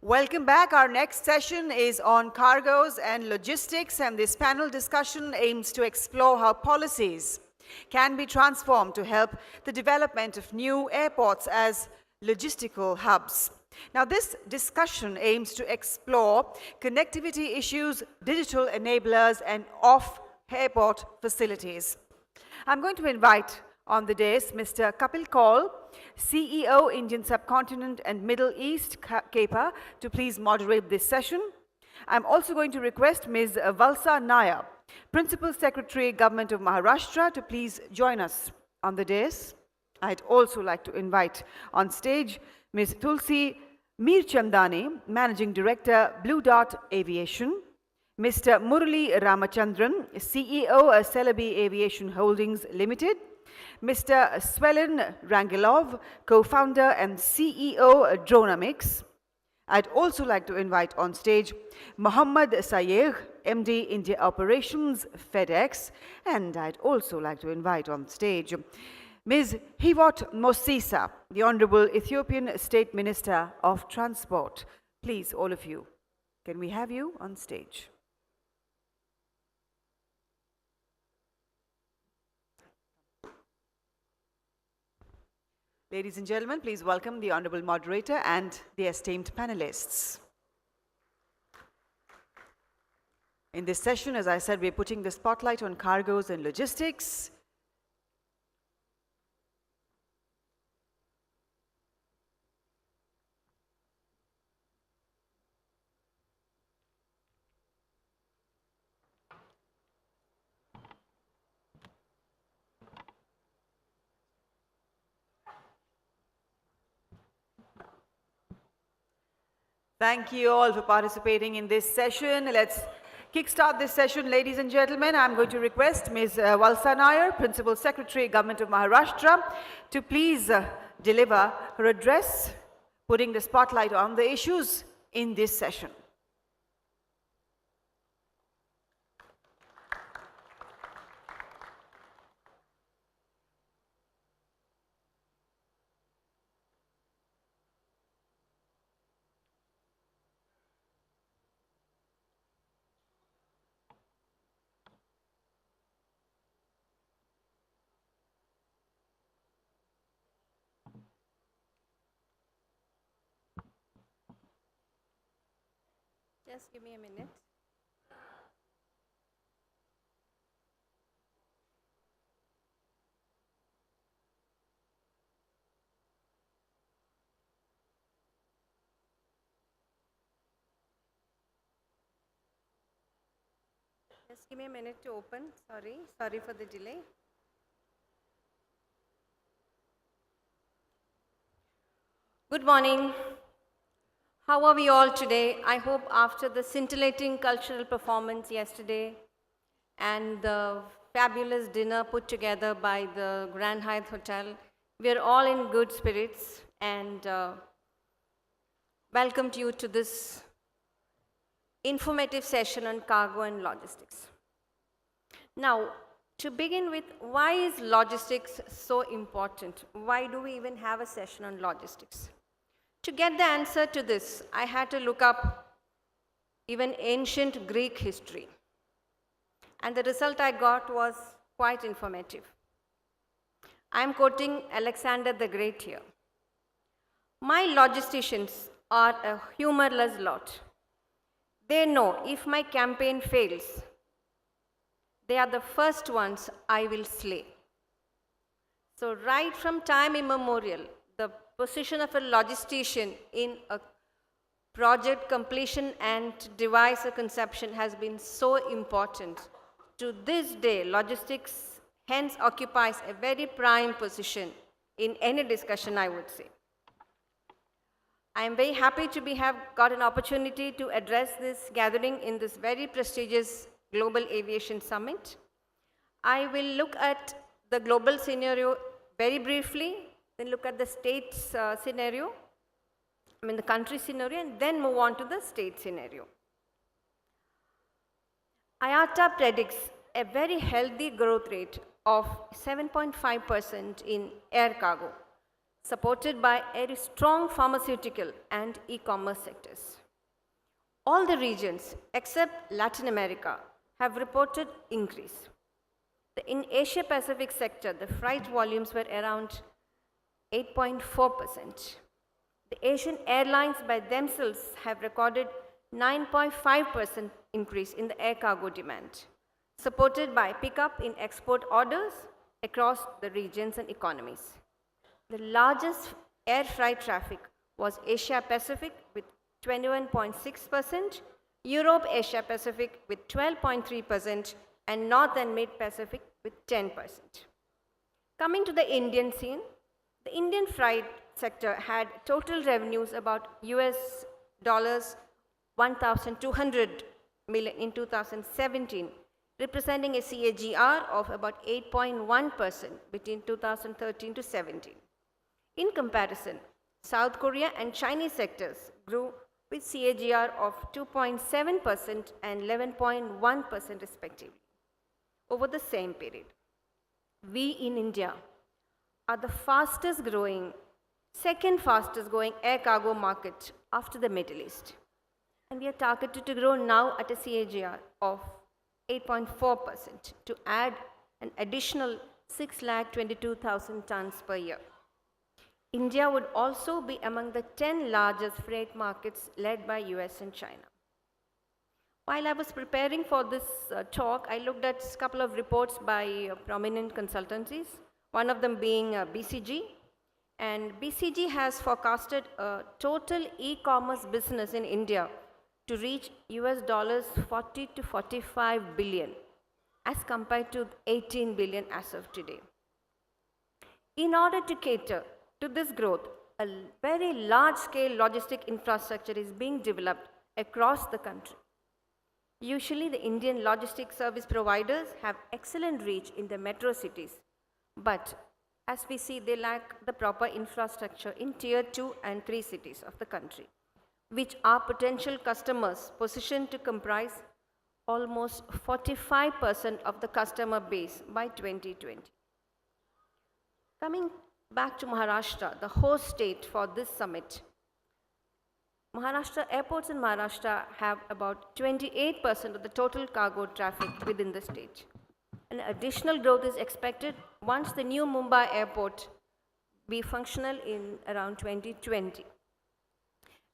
Welcome back. Our next session is on cargoes and logistics, and this panel discussion aims to explore how policies can be transformed to help the development of new airports as logistical hubs. Now, this discussion aims to explore connectivity issues, digital enablers, and off-airport facilities. I'm going to invite on the dais Mr. Kapil Kaul, CEO, Indian Subcontinent and Middle East, CAPA, to please moderate this session. I'm also going to request Ms. Valsa Nair, Principal Secretary, Government of Maharashtra, to please join us on the dais. I'd also like to invite on stage Ms. Tulsi Mirchandaney, Managing Director, Blue Dot Aviation, Mr. Murali Ramachandran, CEO, Celebi Aviation Holdings Limited, Mr. Swelin Rangilov, co-founder and CEO, Dronomics. I'd also like to invite on stage Mohammad Sayegh, MD, India Operations, FedEx, and I'd also like to invite on stage Ms. Hiwot Mosisa, the Honorable Ethiopian State Minister of Transport. Please, all of you, can we have you on stage? Ladies and gentlemen, please welcome the Honorable Moderator and the esteemed panelists. In this session, as I said, we're putting the spotlight on cargoes and logistics. Thank you all for participating in this session. Let's kickstart this session, ladies and gentlemen. I'm going to request Ms. Valsa Nair, Principal Secretary, Government of Maharashtra, to please deliver her address, putting the spotlight on the issues in this session. Just give me a minute. Just give me a minute to open. Sorry for the delay. Good morning. How are we all today? I hope after the scintillating cultural performance yesterday and the fabulous dinner put together by the Grand Hyatt Hotel, we are all in good spirits and welcome you to this informative session on cargo and logistics. Now, to begin with, why is logistics so important? Why do we even have a session on logistics? To get the answer to this, I had to look up even ancient Greek history. And the result I got was quite informative. I'm quoting Alexander the Great here. My logisticians are a humorless lot. They know if my campaign fails, they are the first ones I will slay. So right from time immemorial, the position of a logistician in a project completion and device conception has been so important. To this day, logistics hence occupies a very prime position in any discussion, I would say. I am very happy to have got an opportunity to address this gathering in this very prestigious Global Aviation Summit. I will look at the global scenario very briefly, then look at the state's scenario, the country scenario, and then move on to the state scenario. IATA predicts a very healthy growth rate of 7.5% in air cargo, supported by very strong pharmaceutical and e-commerce sectors. All the regions except Latin America have reported increase. In Asia Pacific sector, the freight volumes were around 8.4%. The Asian airlines by themselves have recorded 9.5% increase in the air cargo demand, supported by pickup in export orders across the regions and economies. The largest air freight traffic was Asia Pacific with 21.6%, Europe Asia Pacific with 12.3%, and North and Mid Pacific with 10%. Coming to the Indian scene, the Indian freight sector had total revenues about US dollars 1,200 million in 2017, representing a CAGR of about 8.1% between 2013 to 17. In comparison, South Korea and Chinese sectors grew with CAGR of 2.7% and 11.1% respectively over the same period. We in India are the fastest growing, second fastest growing air cargo market after the Middle East. And we are targeted to grow now at a CAGR of 8.4% to add an additional 622,000 tons per year. India would also be among the 10 largest freight markets led by US and China. While I was preparing for this talk, I looked at a couple of reports by prominent consultancies, one of them being BCG. And BCG has forecasted a total e-commerce business in India to reach US dollars 40 to 45 billion as compared to 18 billion as of today. In order to cater to this growth, a very large-scale logistic infrastructure is being developed across the country. Usually, the Indian logistic service providers have excellent reach in the metro cities, but as we see, they lack the proper infrastructure in Tier 2 and 3 cities of the country, which are potential customers positioned to comprise almost 45% of the customer base by 2020. Coming back to Maharashtra, the host state for this summit, Maharashtra airports in Maharashtra have about 28% of the total cargo traffic within the state. An additional growth is expected once the new Mumbai airport be functional in around 2020.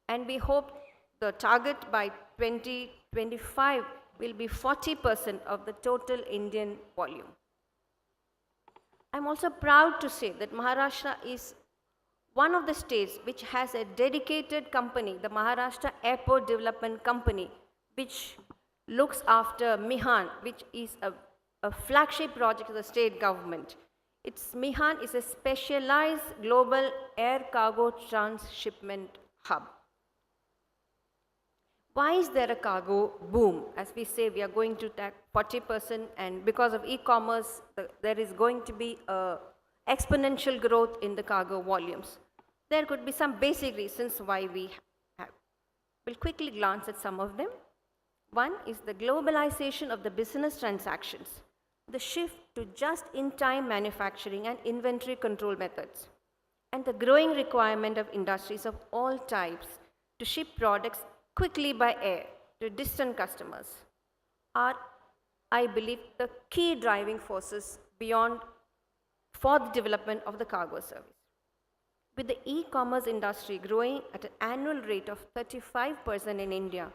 And we hope the target by 2025 will be 40% of the total Indian volume. I'm also proud to say that Maharashtra is one of the states which has a dedicated company, the Maharashtra Airport Development Company, which looks after MIHAN, which is a flagship project of the state government. MIHAN is a specialized global air cargo transshipment hub. Why is there a cargo boom? As we say, we are going to take 40%, and because of e-commerce, there is going to be a exponential growth in the cargo volumes. There could be some basic reasons why we have. We'll quickly glance at some of them. One is the globalization of the business transactions, the shift to just-in-time manufacturing and inventory control methods, and the growing requirement of industries of all types to ship products quickly by air to distant customers are, I believe, the key driving forces for the development of the cargo service. With the e-commerce industry growing at an annual rate of 35% in India,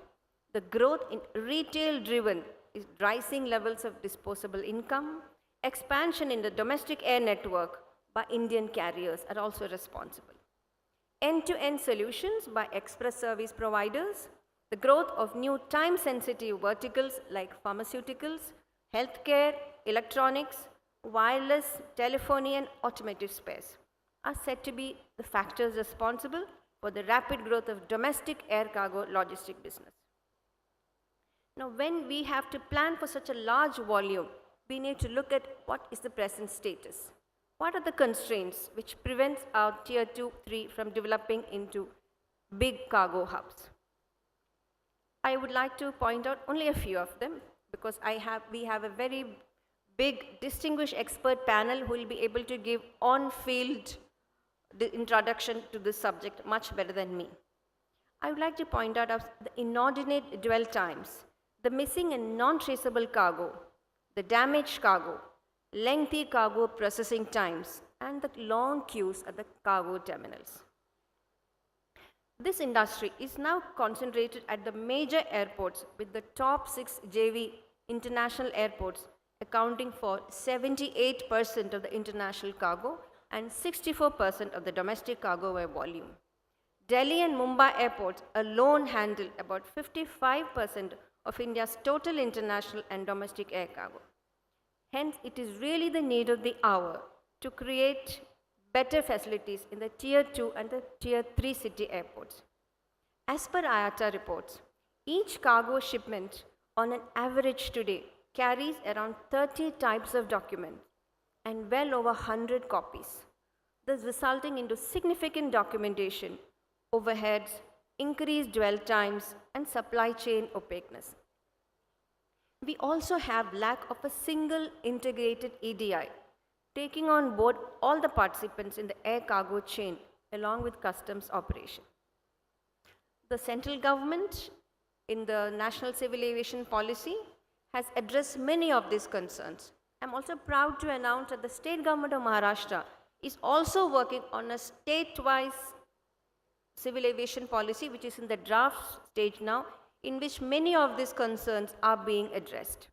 the growth in retail-driven is rising levels of disposable income, expansion in the domestic air network by Indian carriers are also responsible. End-to-end solutions by express service providers, the growth of new time-sensitive verticals like pharmaceuticals, healthcare, electronics, wireless, telephony, and automotive space are said to be the factors responsible for the rapid growth of domestic air cargo logistic business. Now, when we have to plan for such a large volume, we need to look at what is the present status. What are the constraints which prevents our Tier 2, 3 from developing into big cargo hubs? I would like to point out only a few of them because we have a very big distinguished expert panel who will be able to give on-field the introduction to this subject much better than me. I would like to point out the inordinate dwell times, the missing and non-traceable cargo, the damaged cargo, lengthy cargo processing times, and the long queues at the cargo terminals. This industry is now concentrated at the major airports, with the top 6 JV international airports accounting for 78% of the international cargo and 64% of the domestic cargo by volume. Delhi and Mumbai airports alone handle about 55% of India's total international and domestic air cargo. Hence, it is really the need of the hour to create better facilities in the Tier 2 and the Tier 3 city airports. As per IATA reports, each cargo shipment on an average today carries around 30 types of documents and well over 100 copies, thus resulting into significant documentation, overheads, increased dwell times, and supply chain opaqueness. We also have lack of a single integrated EDI, taking on board all the participants in the air cargo chain along with customs operation. The central government in the National Civil Aviation Policy has addressed many of these concerns. I'm also proud to announce that the state government of Maharashtra is also working on a state-wise civil aviation policy, which is in the draft stage now, in which many of these concerns are being addressed.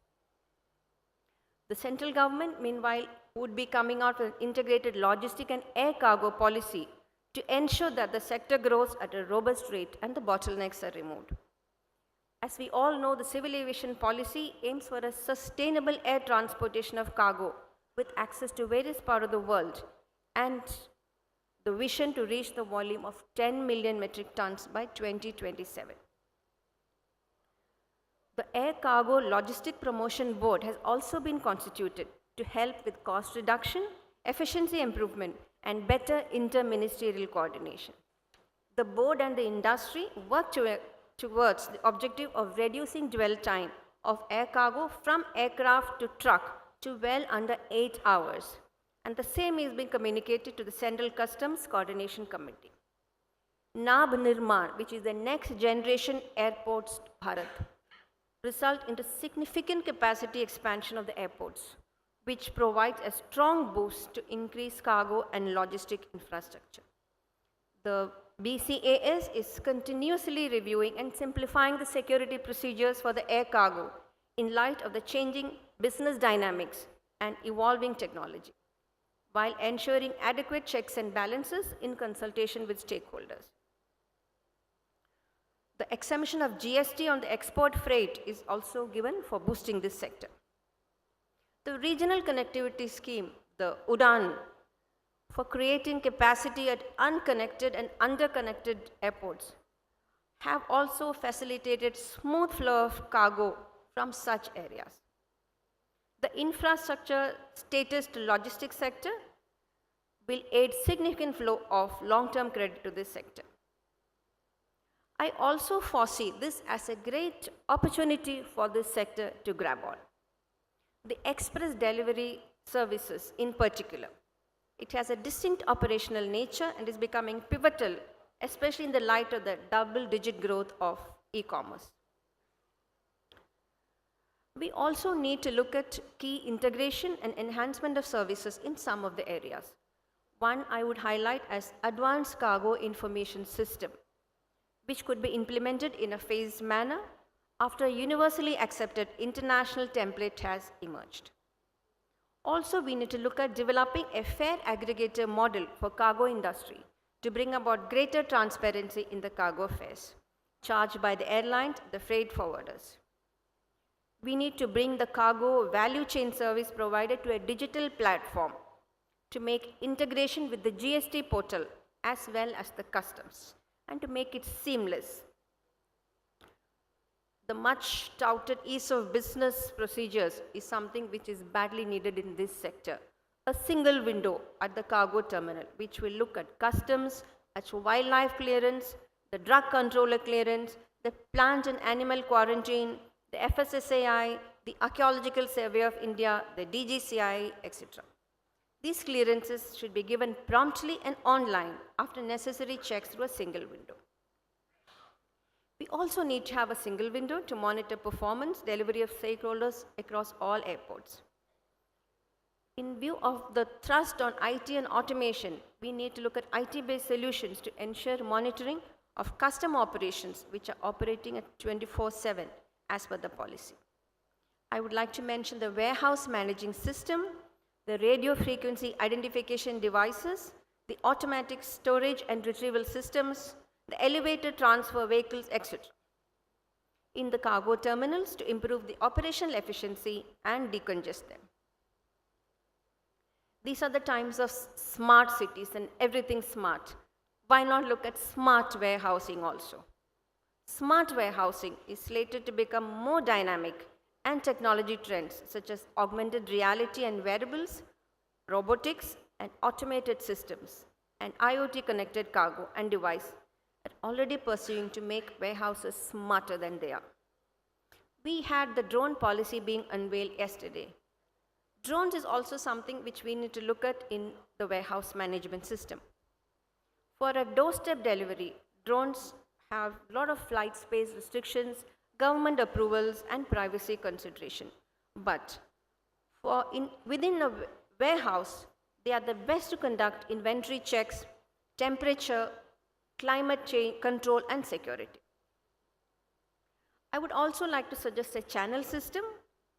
The central government, meanwhile, would be coming out with an integrated logistic and air cargo policy to ensure that the sector grows at a robust rate and the bottlenecks are removed. As we all know, the civil aviation policy aims for a sustainable air transportation of cargo with access to various parts of the world and the vision to reach the volume of 10 million metric tons by 2027. The Air Cargo Logistic Promotion Board has also been constituted to help with cost reduction, efficiency improvement, and better inter-ministerial coordination. The board and the industry work towards the objective of reducing dwell time of air cargo from aircraft to truck to well under 8 hours. And the same is being communicated to the Central Customs Coordination Committee. Nav Nirman, which is the next generation airports Bharat, result into significant capacity expansion of the airports, which provides a strong boost to increase cargo and logistic infrastructure. The BCAS is continuously reviewing and simplifying the security procedures for the air cargo in light of the changing business dynamics and evolving technology, while ensuring adequate checks and balances in consultation with stakeholders. The exemption of GST on the export freight is also given for boosting this sector. The regional connectivity scheme, the UDAN, for creating capacity at unconnected and underconnected airports, have also facilitated smooth flow of cargo from such areas. The infrastructure status to logistics sector will aid significant flow of long-term credit to this sector. I also foresee this as a great opportunity for this sector to grab on. The express delivery services in particular, it has a distinct operational nature and is becoming pivotal, especially in the light of the double-digit growth of e-commerce. We also need to look at key integration and enhancement of services in some of the areas. One I would highlight as Advanced Cargo Information System, which could be implemented in a phased manner after a universally accepted international template has emerged. Also, we need to look at developing a fare aggregator model for cargo industry to bring about greater transparency in the cargo fares charged by the airlines, the freight forwarders. We need to bring the cargo value chain service provider to a digital platform to make integration with the GST portal as well as the customs, and to make it seamless. The much touted ease of business procedures is something which is badly needed in this sector. A single window at the cargo terminal, which will look at customs, at wildlife clearance, the drug controller clearance, the plant and animal quarantine, the FSSAI, the Archaeological Survey of India, the DGCI, etc. These clearances should be given promptly and online after necessary checks through a single window. We also need to have a single window to monitor performance delivery of stakeholders across all airports. In view of the thrust on IT and automation, we need to look at IT-based solutions to ensure monitoring of custom operations which are operating at 24/7 as per the policy. I would like to mention the warehouse managing system, the radio frequency identification devices, the automatic storage and retrieval systems, the elevator transfer vehicles, etc. in the cargo terminals to improve the operational efficiency and decongest them. These are the times of smart cities and everything smart. Why not look at smart warehousing also? Smart warehousing is slated to become more dynamic, and technology trends such as augmented reality and wearables, robotics and automated systems, and IoT connected cargo and device are already pursuing to make warehouses smarter than they are. We had the drone policy being unveiled yesterday. Drones is also something which we need to look at in the warehouse management system. For a doorstep delivery, drones have a lot of flight space restrictions, government approvals, and privacy consideration. But within a warehouse, they are the best to conduct inventory checks, temperature, climate change control, and security. I would also like to suggest a channel system,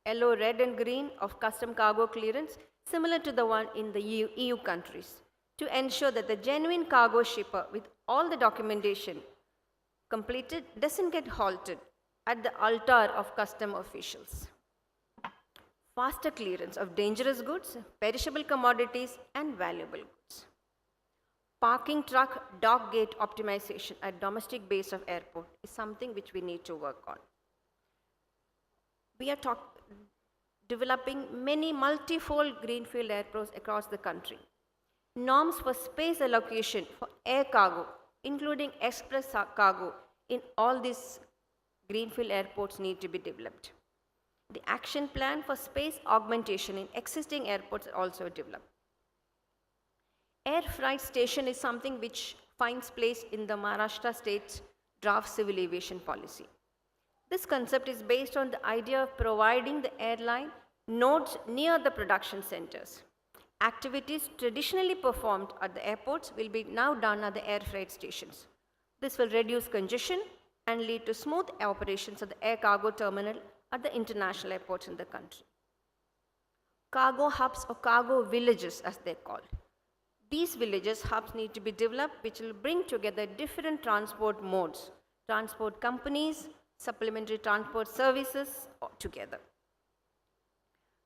yellow, red, and green of custom cargo clearance, similar to the one in the EU countries, to ensure that the genuine cargo shipper with all the documentation completed doesn't get halted at the altar of custom officials. Faster clearance of dangerous goods, perishable commodities, and valuable goods. Parking truck dock gate optimization at domestic base of airport is something which we need to work on. We are developing many multifold greenfield airports across the country. Norms for space allocation for air cargo, including express cargo, in all these greenfield airports need to be developed. The action plan for space augmentation in existing airports are also developed. Air freight station is something which finds place in the Maharashtra state's draft civil aviation policy. This concept is based on the idea of providing the airline nodes near the production centers. Activities traditionally performed at the airports will be now done at the air freight stations. This will reduce congestion and lead to smooth operations of the air cargo terminal at the international airports in the country. Cargo hubs or cargo villages as they're called. These villages hubs need to be developed which will bring together different transport modes, transport companies, supplementary transport services together.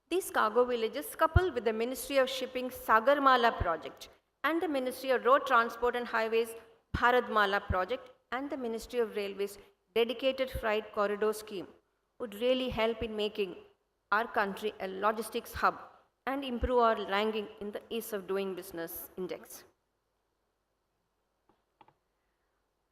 These cargo villages, coupled with the Ministry of Shipping Sagarmala project and the Ministry of Road Transport and Highways Bharatmala project and the Ministry of Railways dedicated freight corridor scheme, would really help in making our country a logistics hub and improve our ranking in the ease of doing business index.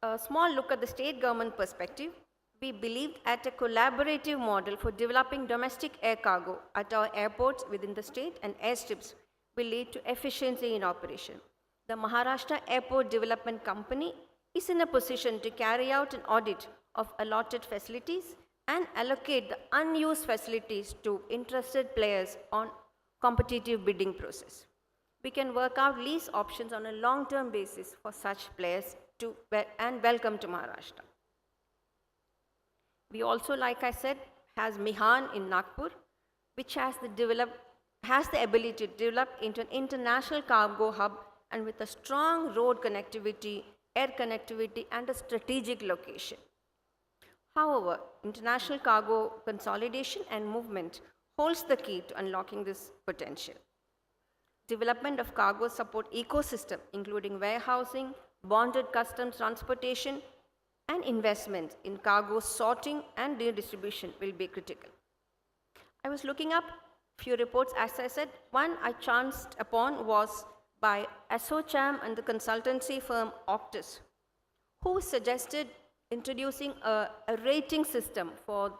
A small look at the state government perspective. We believed at a collaborative model for developing domestic air cargo at our airports within the state and airstrips will lead to efficiency in operation. The Maharashtra Airport Development Company is in a position to carry out an audit of allotted facilities and allocate the unused facilities to interested players on competitive bidding process. We can work out lease options on a long-term basis for such players and welcome to Maharashtra. We also, like I said, has Mihan in Nagpur, which has the ability to develop into an international cargo hub and with a strong road connectivity, air connectivity, and a strategic location. However, international cargo consolidation and movement holds the key to unlocking this potential. Development of cargo support ecosystem, including warehousing, bonded customs transportation, and investments in cargo sorting and redistribution will be critical. I was looking up a few reports, as I said. One I chanced upon was by ASSOCHAM and the consultancy firm Optus, who suggested introducing a rating system for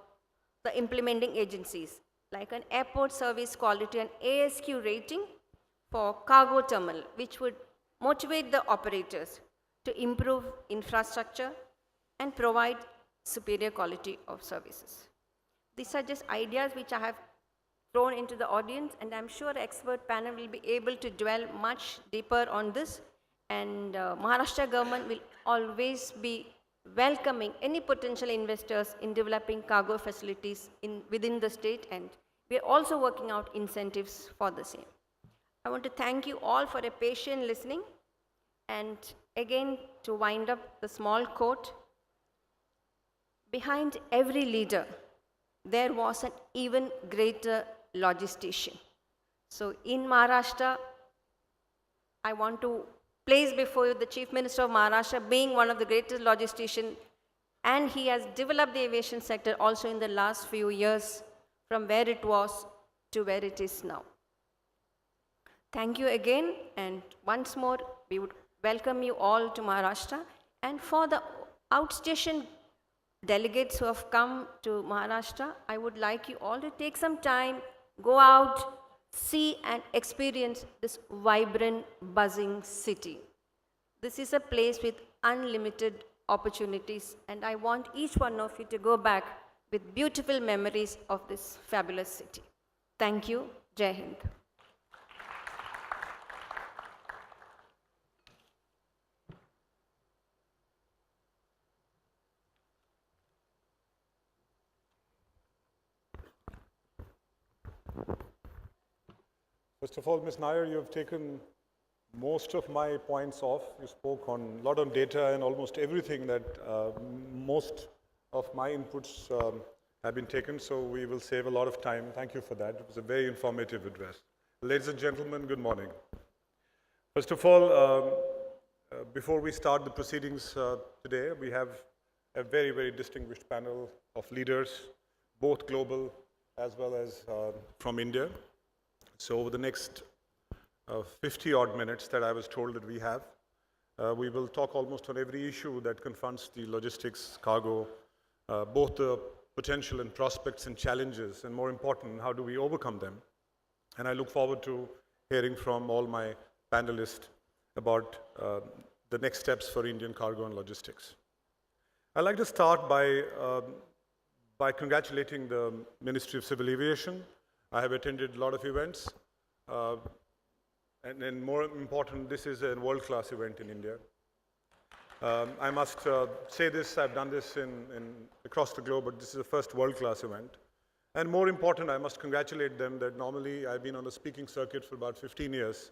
the implementing agencies, like an airport service quality and ASQ rating for cargo terminal, which would motivate the operators to improve infrastructure and provide superior quality of services. These are just ideas which I have thrown into the audience, and I'm sure the expert panel will be able to dwell much deeper on this, and Maharashtra government will always be welcoming any potential investors in developing cargo facilities within the state, and we are also working out incentives for the same. I want to thank you all for a patient listening, and again to wind up the small quote, behind every leader there was an even greater logistician. So in Maharashtra, I want to place before you the Chief Minister of Maharashtra being one of the greatest logisticians, and he has developed the aviation sector also in the last few years from where it was to where it is now. Thank you again, and once more we would welcome you all to Maharashtra. And for the outstation delegates who have come to Maharashtra, I would like you all to take some time, go out, see and experience this vibrant, buzzing city. This is a place with unlimited opportunities, and I want each one of you to go back with beautiful memories of this fabulous city. Thank you. Jai Hind. First of all, Ms. Nair, you have taken most of my points off. You spoke on a lot on data and almost everything that most of my inputs have been taken, so we will save a lot of time. Thank you for that. It was a very informative address. Ladies and gentlemen, good morning. First of all, before we start the proceedings today, we have a very, very distinguished panel of leaders, both global as well as from India. So over the next 50 odd minutes that I was told that we have, we will talk almost on every issue that confronts the logistics, cargo, both the potential and prospects and challenges, and more important, how do we overcome them? And I look forward to hearing from all my panelists about the next steps for Indian cargo and logistics. I'd like to start by congratulating the Ministry of Civil Aviation. I have attended a lot of events, and more important, this is a world-class event in India. I must say this, I've done this across the globe, but this is the first world-class event. And more important, I must congratulate them that normally I've been on the speaking circuit for about 15 years.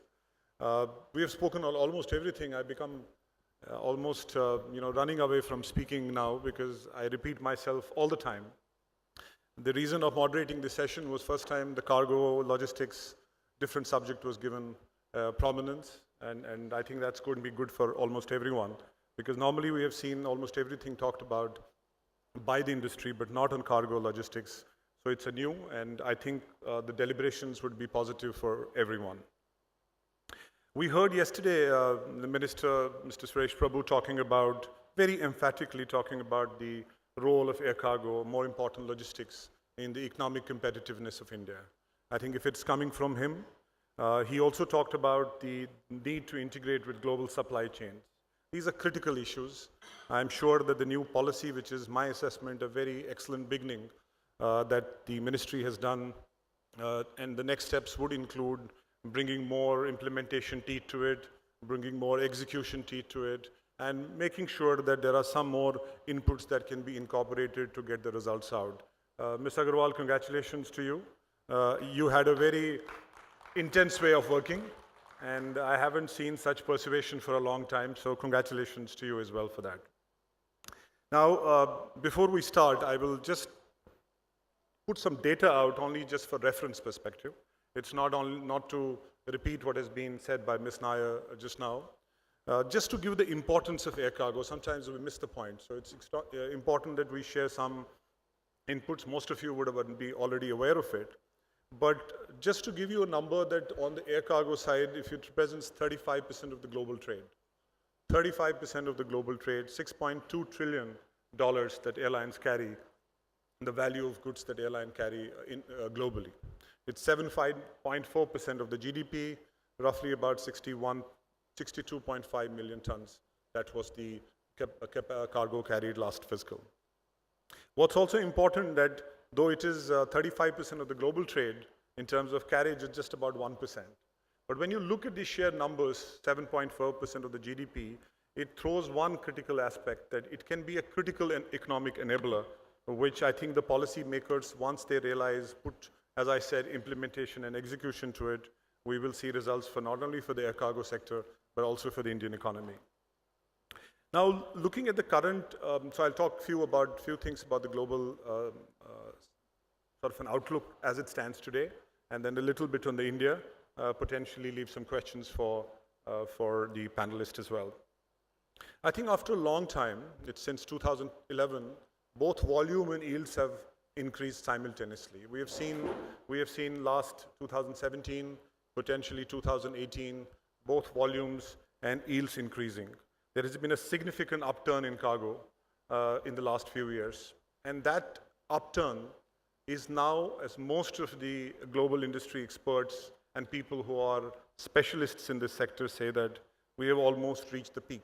We have spoken on almost everything. I've become almost running away from speaking now because I repeat myself all the time. The reason of moderating this session was first time the cargo, logistics, different subject was given prominence, and I think that's going to be good for almost everyone, because normally we have seen almost everything talked about by the industry, but not on cargo logistics. So it's a new, and I think the deliberations would be positive for everyone. We heard yesterday the Minister, Mr. Suresh Prabhu, very emphatically talking about the role of air cargo, more important logistics, in the economic competitiveness of India. I think if it's coming from him, he also talked about the need to integrate with global supply chains. These are critical issues. I'm sure that the new policy, which is my assessment, a very excellent beginning that the ministry has done, and the next steps would include bringing more implementation teeth to it, bringing more execution teeth to it, and making sure that there are some more inputs that can be incorporated to get the results out. Ms. Agarwal, congratulations to you. You had a very intense way of working, and I haven't seen such perseveration for a long time, so congratulations to you as well for that. Now, before we start, I will just put some data out only just for reference perspective. It's not to repeat what has been said by Ms. Nair just now. Just to give the importance of air cargo, sometimes we miss the point. So it's important that we share some inputs. Most of you would be already aware of it. But just to give you a number that on the air cargo side, if it represents 35% of the global trade, 35% of the global trade, $6.2 trillion that airlines carry, the value of goods that airlines carry globally. It's 7.4% of the GDP, roughly about 62.5 million tons. That was the cargo carried last fiscal. What's also important that though it is 35% of the global trade, in terms of carriage, it's just about 1%. But when you look at the sheer numbers, 7.4% of the GDP, it throws one critical aspect that it can be a critical and economic enabler, which I think the policy makers, once they realize, put, as I said, implementation and execution to it, we will see results for not only for the air cargo sector, but also for the Indian economy. Now, looking at the current, so I'll talk few things about the global sort of an outlook as it stands today, and then a little bit on the India, potentially leave some questions for the panelists as well. I think after a long time, it's since 2011, both volume and yields have increased simultaneously. We have seen last 2017, potentially 2018, both volumes and yields increasing. There has been a significant upturn in cargo in the last few years. And that upturn is now, as most of the global industry experts and people who are specialists in this sector say, that we have almost reached the peak.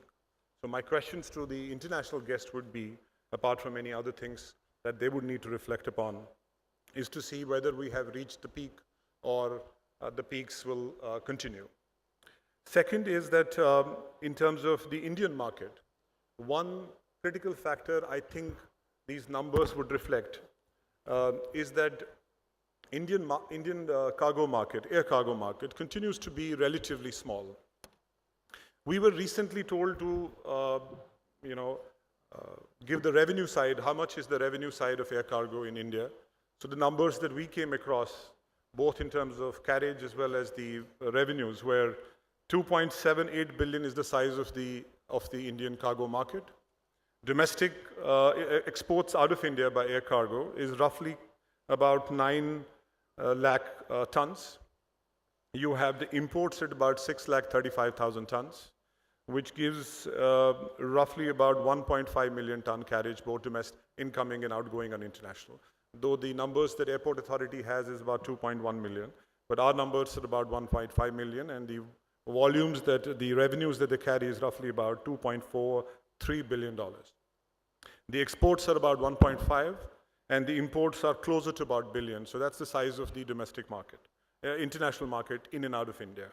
So my questions to the international guest would be, apart from any other things that they would need to reflect upon, is to see whether we have reached the peak or the peaks will continue. Second is that in terms of the Indian market, one critical factor I think these numbers would reflect is that Indian cargo market, air cargo market, continues to be relatively small. We were recently told to, give the revenue side, how much is the revenue side of air cargo in India. So the numbers that we came across, both in terms of carriage as well as the revenues, were 2.78 billion is the size of the Indian cargo market. Domestic exports out of India by air cargo is roughly about 9 lakh tons. You have the imports at about 6,35,000 tons, which gives roughly about 1.5 million ton carriage, both domestic, incoming and outgoing and international. Though the numbers that Airport Authority has is about 2.1 million, but our numbers are about 1.5 million, and the volumes the revenues that they carry is roughly about $2.43 billion. The exports are about 1.5, and the imports are closer to about billion. So that's the size of the domestic market, international market in and out of India.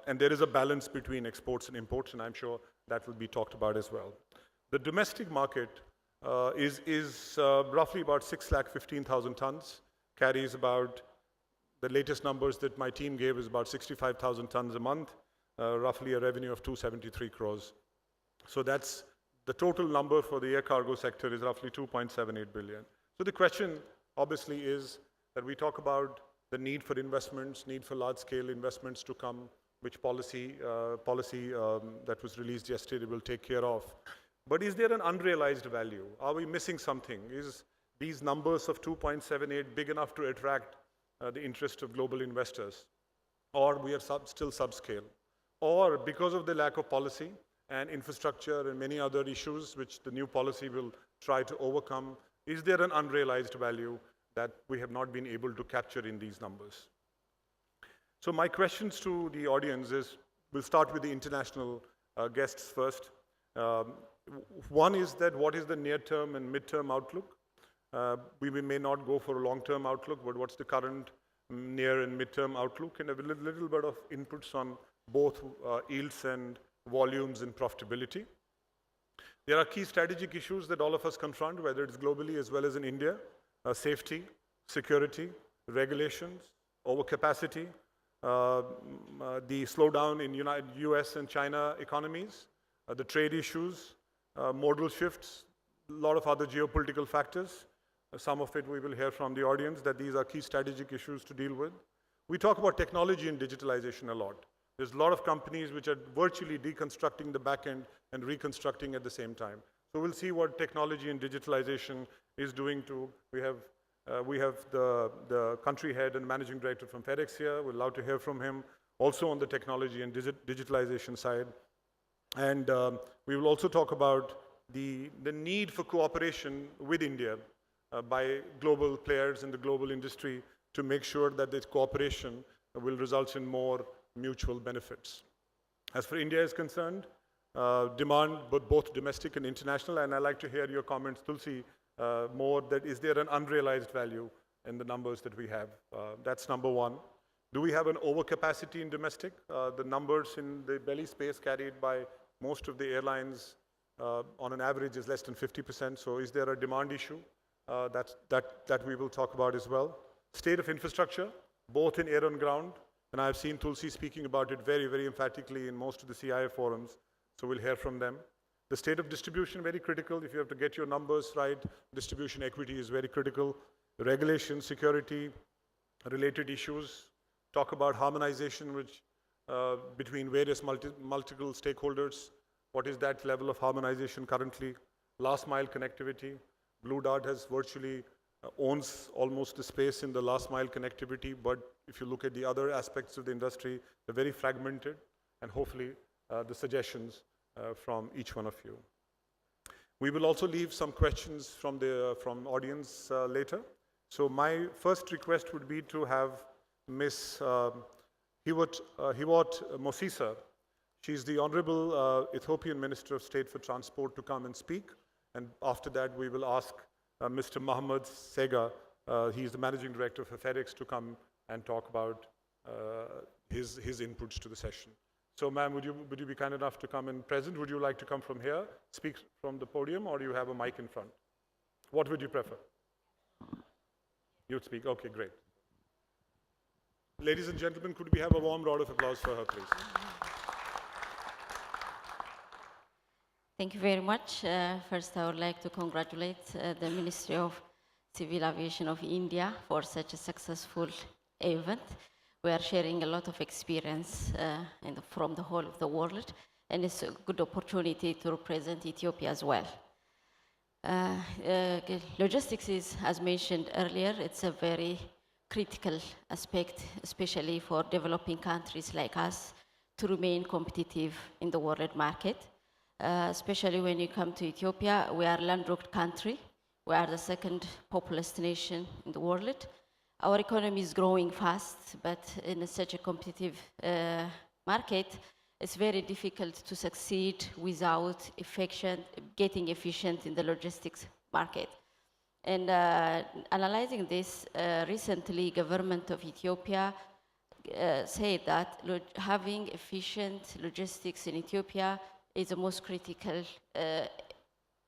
And there is a balance between exports and imports, and I'm sure that will be talked about as well. The domestic market is roughly about 6,15,000 tons, carries about, the latest numbers that my team gave is about 65,000 tons a month, roughly a revenue of 273 crores. So that's the total number for the air cargo sector is roughly 2.78 billion. So the question obviously is that we talk about the need for investments, need for large-scale investments to come, which policy that was released yesterday will take care of. But is there an unrealized value? Are we missing something? Is these numbers of 2.78 big enough to attract the interest of global investors? Or we are still subscale? Or because of the lack of policy and infrastructure and many other issues which the new policy will try to overcome, is there an unrealized value that we have not been able to capture in these numbers? So my questions to the audience is, we'll start with the international guests first. One is that what is the near-term and mid-term outlook? We may not go for a long-term outlook, but what's the current near and mid-term outlook? And a little bit of inputs on both yields and volumes and profitability. There are key strategic issues that all of us confront, whether it's globally as well as in India. Safety, security, regulations, overcapacity, the slowdown in US and China economies, the trade issues, modal shifts, a lot of other geopolitical factors. Some of it we will hear from the audience that these are key strategic issues to deal with. We talk about technology and digitalization a lot. There's a lot of companies which are virtually deconstructing the back end and reconstructing at the same time. So we'll see what technology and digitalization is doing to, we have the country head and managing director from FedEx here. We'd love to hear from him, also on the technology and digitalization side. And we will also talk about the need for cooperation with India by global players in the global industry to make sure that this cooperation will result in more mutual benefits. As for India is concerned, demand both domestic and international, and I'd like to hear your comments, Tulsi, more that is there an unrealized value in the numbers that we have? That's number one. Do we have an overcapacity in domestic? The numbers in the belly space carried by most of the airlines on an average is less than 50%, so is there a demand issue? That we will talk about as well. State of infrastructure, both in air and ground, and I've seen Tulsi speaking about it very, very emphatically in most of the CIA forums, so we'll hear from them. The state of distribution, very critical. If you have to get your numbers right, distribution equity is very critical. Regulation, security, related issues. Talk about harmonization between various multiple stakeholders. What is that level of harmonization currently? Last mile connectivity. Blue Dart has virtually owns almost the space in the last mile connectivity, but if you look at the other aspects of the industry, they're very fragmented, and hopefully the suggestions from each one of you. We will also leave some questions from audience later. So my first request would be to have Ms. Hiwot Mosisa. She's the Honorable Ethiopian Minister of State for Transport to come and speak. And after that, we will ask Mr. Mohammed Sega, he's the Managing Director for FedEx, to come and talk about his inputs to the session. So ma'am, would you be kind enough to come and present? Would you like to come from here, speak from the podium, or do you have a mic in front? What would you prefer? You'd speak, okay, great. Ladies and gentlemen, could we have a warm round of applause for her, please? Thank you very much. First, I would like to congratulate the Ministry of Civil Aviation of India for such a successful event. We are sharing a lot of experience from the whole of the world, and it's a good opportunity to represent Ethiopia as well. Logistics is, as mentioned earlier, it's a very critical aspect, especially for developing countries like us to remain competitive in the world market. Especially when you come to Ethiopia, we are a landlocked country. We are the second populous nation in the world. Our economy is growing fast, but in such a competitive market, it's very difficult to succeed without getting efficient in the logistics market. And analyzing this, recently, government of Ethiopia said that having efficient logistics in Ethiopia is the most critical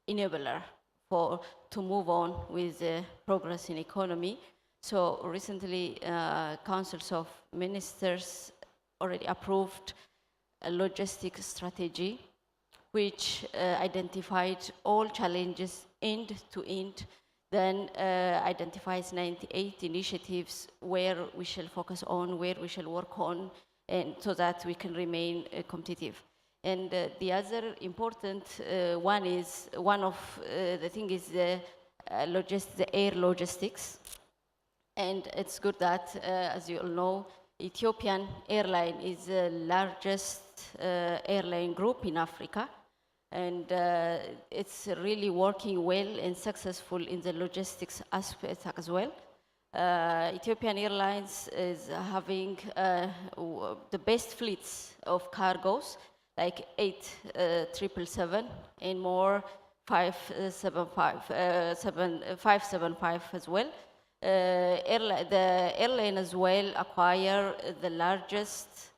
enabler to move on with progress in economy. So recently, councils of ministers already approved a logistics strategy, which identified all challenges end to end, then identifies 98 initiatives where we shall focus on, where we shall work on, and so that we can remain competitive. And the other important one is, the thing is the air logistics. And it's good that, as you all know, Ethiopian airline is the largest airline group in Africa. And it's really working well and successful in the logistics aspect as well. Ethiopian Airlines is having the best fleets of cargos, like 8 777 and more 575 as well. The airline as well acquire the largest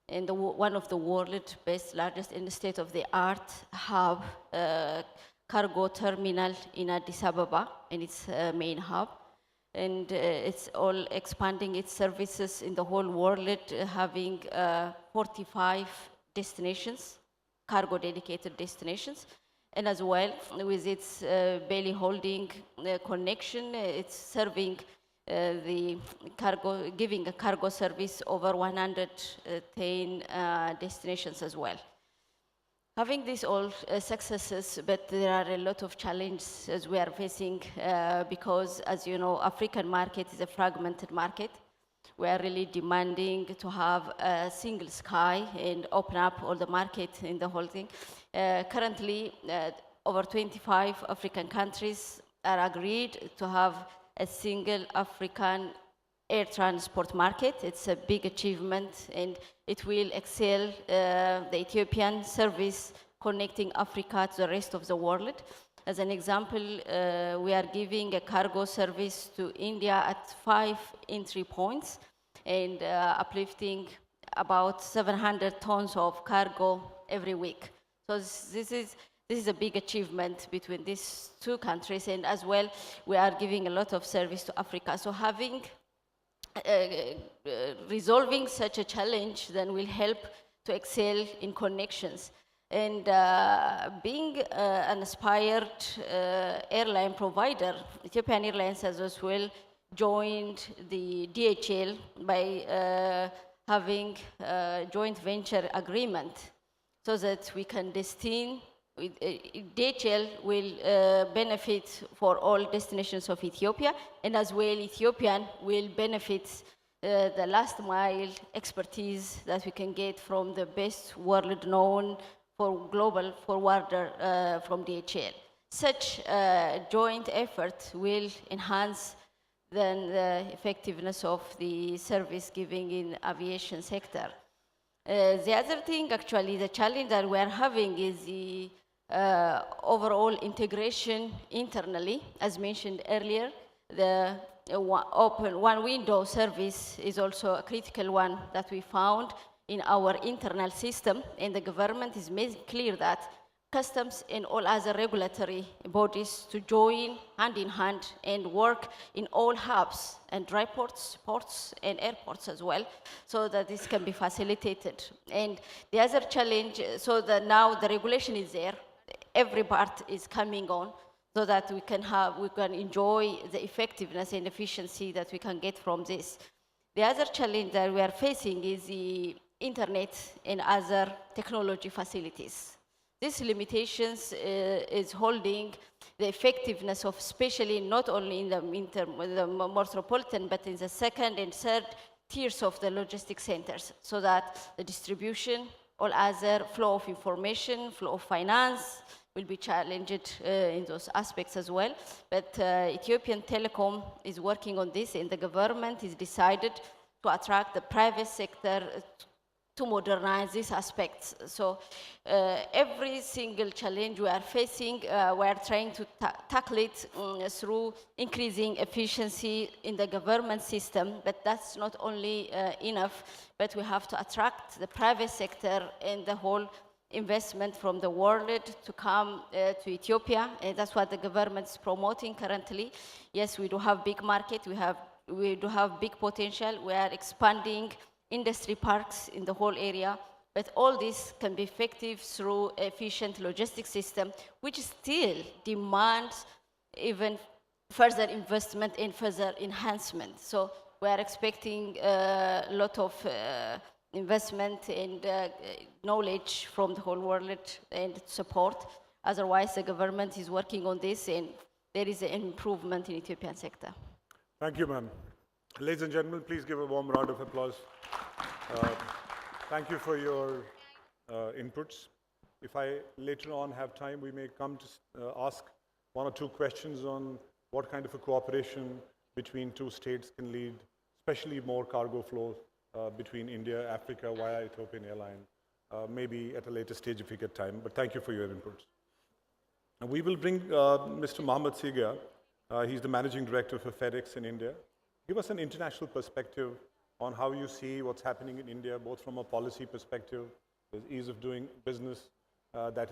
and one of the world's largest in the state-of-the-art hub cargo terminal in Addis Ababa, and its main hub. And it's all expanding its services in the whole world, having 45 destinations, cargo dedicated destinations. And as well, with its belly holding connection, it's serving giving a cargo service over 110 destinations as well. Having these all successes, but there are a lot of challenges as we are facing because, as you know, African market is a fragmented market. We are really demanding to have a single sky and open up all the market in the whole thing. Currently, over 25 African countries are agreed to have a single African air transport market. It's a big achievement, and it will excel the Ethiopian service connecting Africa to the rest of the world. As an example, we are giving a cargo service to India at 5 entry points and uplifting about 700 tons of cargo every week. So this is a big achievement between these two countries, and as well, we are giving a lot of service to Africa. So having, resolving such a challenge then will help to excel in connections. And being an aspired airline provider, Ethiopian Airlines has as well joined the DHL by having a joint venture agreement so that we can DHL will benefit for all destinations of Ethiopia, and as well Ethiopian will benefit the last mile expertise that we can get from the best world-known for global forwarder from DHL. Such a joint effort will enhance then the effectiveness of the service giving in aviation sector. The other thing, actually, the challenge that we're having is the overall integration internally. As mentioned earlier, the open one window service is also a critical one that we found in our internal system, and the government is making clear that customs and all other regulatory bodies to join hand in hand and work in all hubs and dry ports, ports and airports as well, so that this can be facilitated. And the other challenge, so that now the regulation is there, every part is coming on, so that we can enjoy the effectiveness and efficiency that we can get from this. The other challenge that we are facing is the internet and other technology facilities. These limitations is holding the effectiveness of, especially not only in the metropolitan, but in the second and third tiers of the logistics centers, so that the distribution, all other flow of information, flow of finance will be challenged in those aspects as well. But Ethiopian Telecom is working on this, and the government is decided to attract the private sector to modernize these aspects. So every single challenge we are facing, we are trying to tackle it through increasing efficiency in the government system, but that's not only enough, but we have to attract the private sector and the whole investment from the world to come to Ethiopia, and that's what the government is promoting currently. Yes, we do have big market, we do have big potential, we are expanding industry parks in the whole area, but all this can be effective through efficient logistics system, which still demands even further investment and further enhancement. So we are expecting a lot of investment and knowledge from the whole world and support. Otherwise, the government is working on this, and there is an improvement in Ethiopian sector. Thank you, ma'am. Ladies and gentlemen, please give a warm round of applause. Thank you for your inputs. If I later on have time, we may come to ask one or two questions on what kind of a cooperation between two states can lead, especially more cargo flow between India, Africa via Ethiopian Airlines, maybe at a later stage if we get time. But thank you for your inputs. And we will bring Mr. Mohammed Siga. He's the Managing Director for FedEx in India. Give us an international perspective on how you see what's happening in India, both from a policy perspective, the ease of doing business that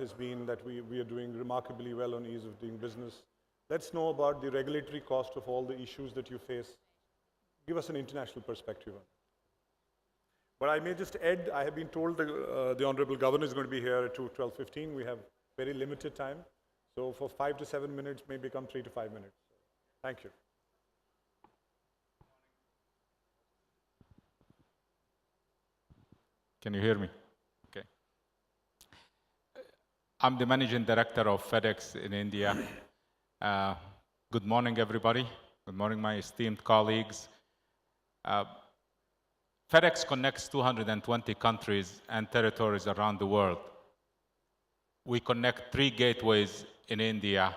we are doing remarkably well on ease of doing business. Let's know about the regulatory cost of all the issues that you face. Give us an international perspective. But I may just add, I have been told the Honorable Governor is going to be here at 12:15. We have very limited time. So for 5 to 7 minutes may become 3 to 5 minutes. Thank you. Can you hear me? Okay. I'm the Managing Director of FedEx in India. Good morning, everybody. Good morning, my esteemed colleagues. FedEx connects 220 countries and territories around the world. We connect 3 gateways in India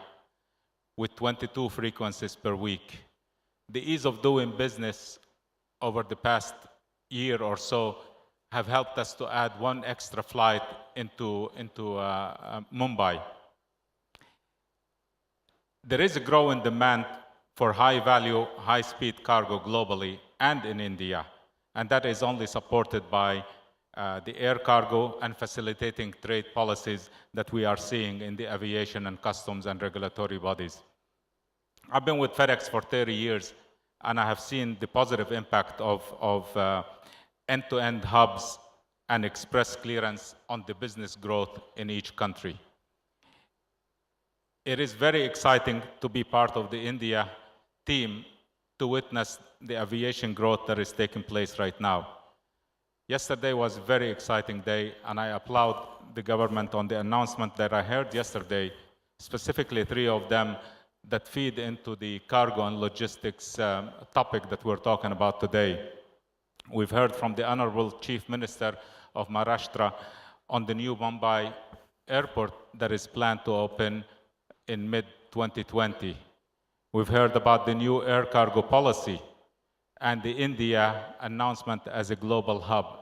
with 22 frequencies per week. The ease of doing business over the past year or so have helped us to add one extra flight into Mumbai. There is a growing demand for high-value, high-speed cargo globally and in India, and that is only supported by the air cargo and facilitating trade policies that we are seeing in the aviation and customs and regulatory bodies. I've been with FedEx for 30 years, and I have seen the positive impact of end-to-end hubs and express clearance on the business growth in each country. It is very exciting to be part of the India team to witness the aviation growth that is taking place right now. Yesterday was a very exciting day, and I applaud the government on the announcement that I heard yesterday, specifically 3 of them that feed into the cargo and logistics topic that we're talking about today. We've heard from the Honorable Chief Minister of Maharashtra on the new Mumbai airport that is planned to open in mid-2020. We've heard about the new air cargo policy and the India announcement as a global hub.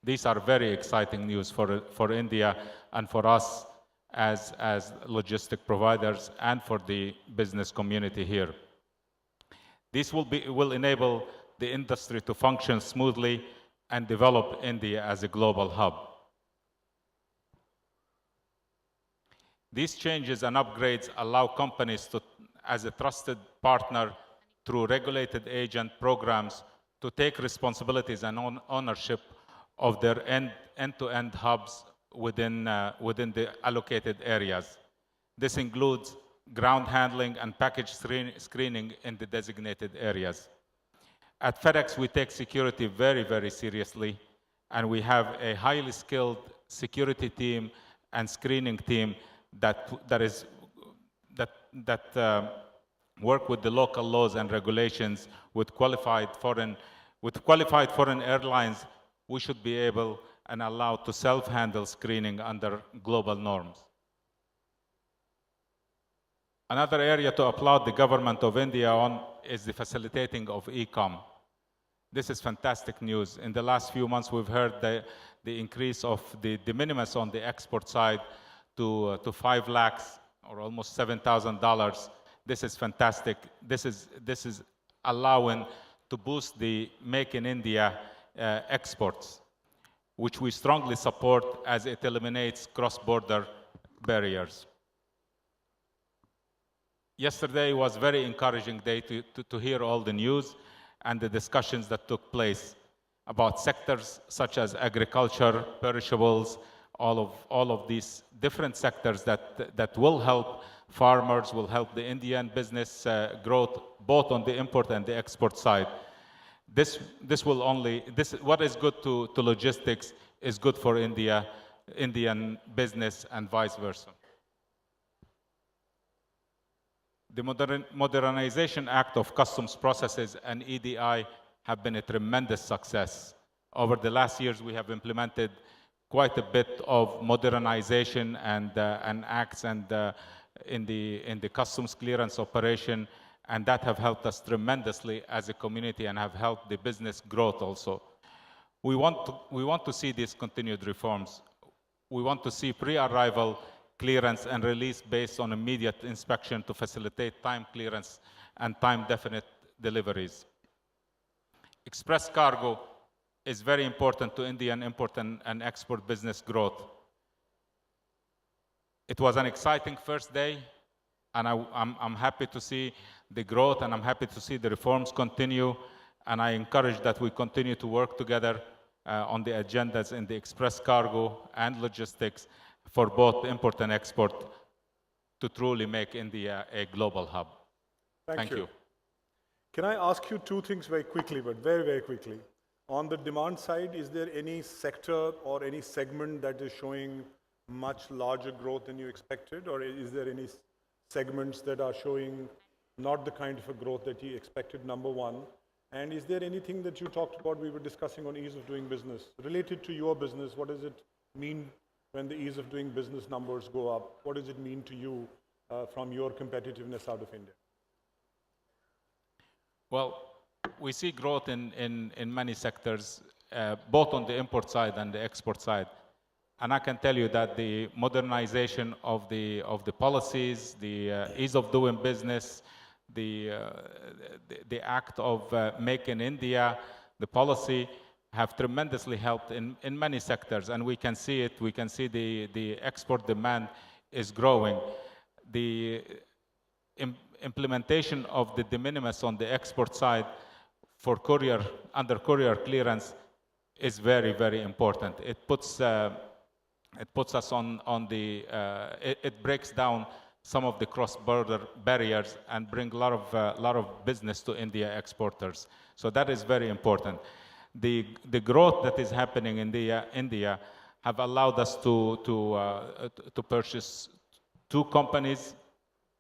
These are very exciting news for India and for us as logistic providers and for the business community here. This will enable the industry to function smoothly and develop India as a global hub. These changes and upgrades allow companies to, as a trusted partner through regulated agent programs, to take responsibilities and ownership of their end-to-end hubs within the allocated areas. This includes ground handling and package screening in the designated areas. At FedEx, we take security very, very seriously, and we have a highly skilled security team and screening team that work with the local laws and regulations with qualified foreign airlines. We should be able and allowed to self-handle screening under global norms. Another area to applaud the government of India on is the facilitating of e-com. This is fantastic news. In the last few months, we've heard the increase of the de minimis on the export side to 5 lakhs or almost $7,000. This is fantastic. This is allowing to boost the Make in India exports, which we strongly support as it eliminates cross-border barriers. Yesterday was a very encouraging day to hear all the news and the discussions that took place about sectors such as agriculture, perishables, all of these different sectors that will help farmers, will help the Indian business growth, both on the import and the export side. What is good to logistics is good for Indian business and vice versa. The Modernization Act of Customs Processes and EDI have been a tremendous success. Over the last years, we have implemented quite a bit of modernization and acts and in the customs clearance operation, and that have helped us tremendously as a community and have helped the business growth also. We want to see these continued reforms. We want to see pre-arrival clearance and release based on immediate inspection to facilitate time clearance and time-definite deliveries. Express cargo is very important to Indian import and export business growth. It was an exciting first day, and I'm happy to see the growth, and I'm happy to see the reforms continue, and I encourage that we continue to work together on the agendas in the express cargo and logistics for both import and export to truly make India a global hub. Thank you. Can I ask you 2 things very quickly, but very, very quickly? On the demand side, is there any sector or any segment that is showing much larger growth than you expected? Or is there any segments that are showing not the kind of a growth that you expected, number one? And is there anything that you talked about, we were discussing on ease of doing business, related to your business? What does it mean when the ease of doing business numbers go up? What does it mean to you from your competitiveness out of India? Well, we see growth in many sectors, both on the import side and the export side. And I can tell you that the modernization of the policies, the ease of doing business, the act of Make in India, the policy have tremendously helped in many sectors, and we can see it. We can see the export demand is growing. The implementation of the de minimis on the export side for courier, under courier clearance, is very, very important. It puts us on the, it breaks down some of the cross-border barriers and bring a lot of business to India exporters. So that is very important. The growth that is happening in India have allowed us to purchase two companies,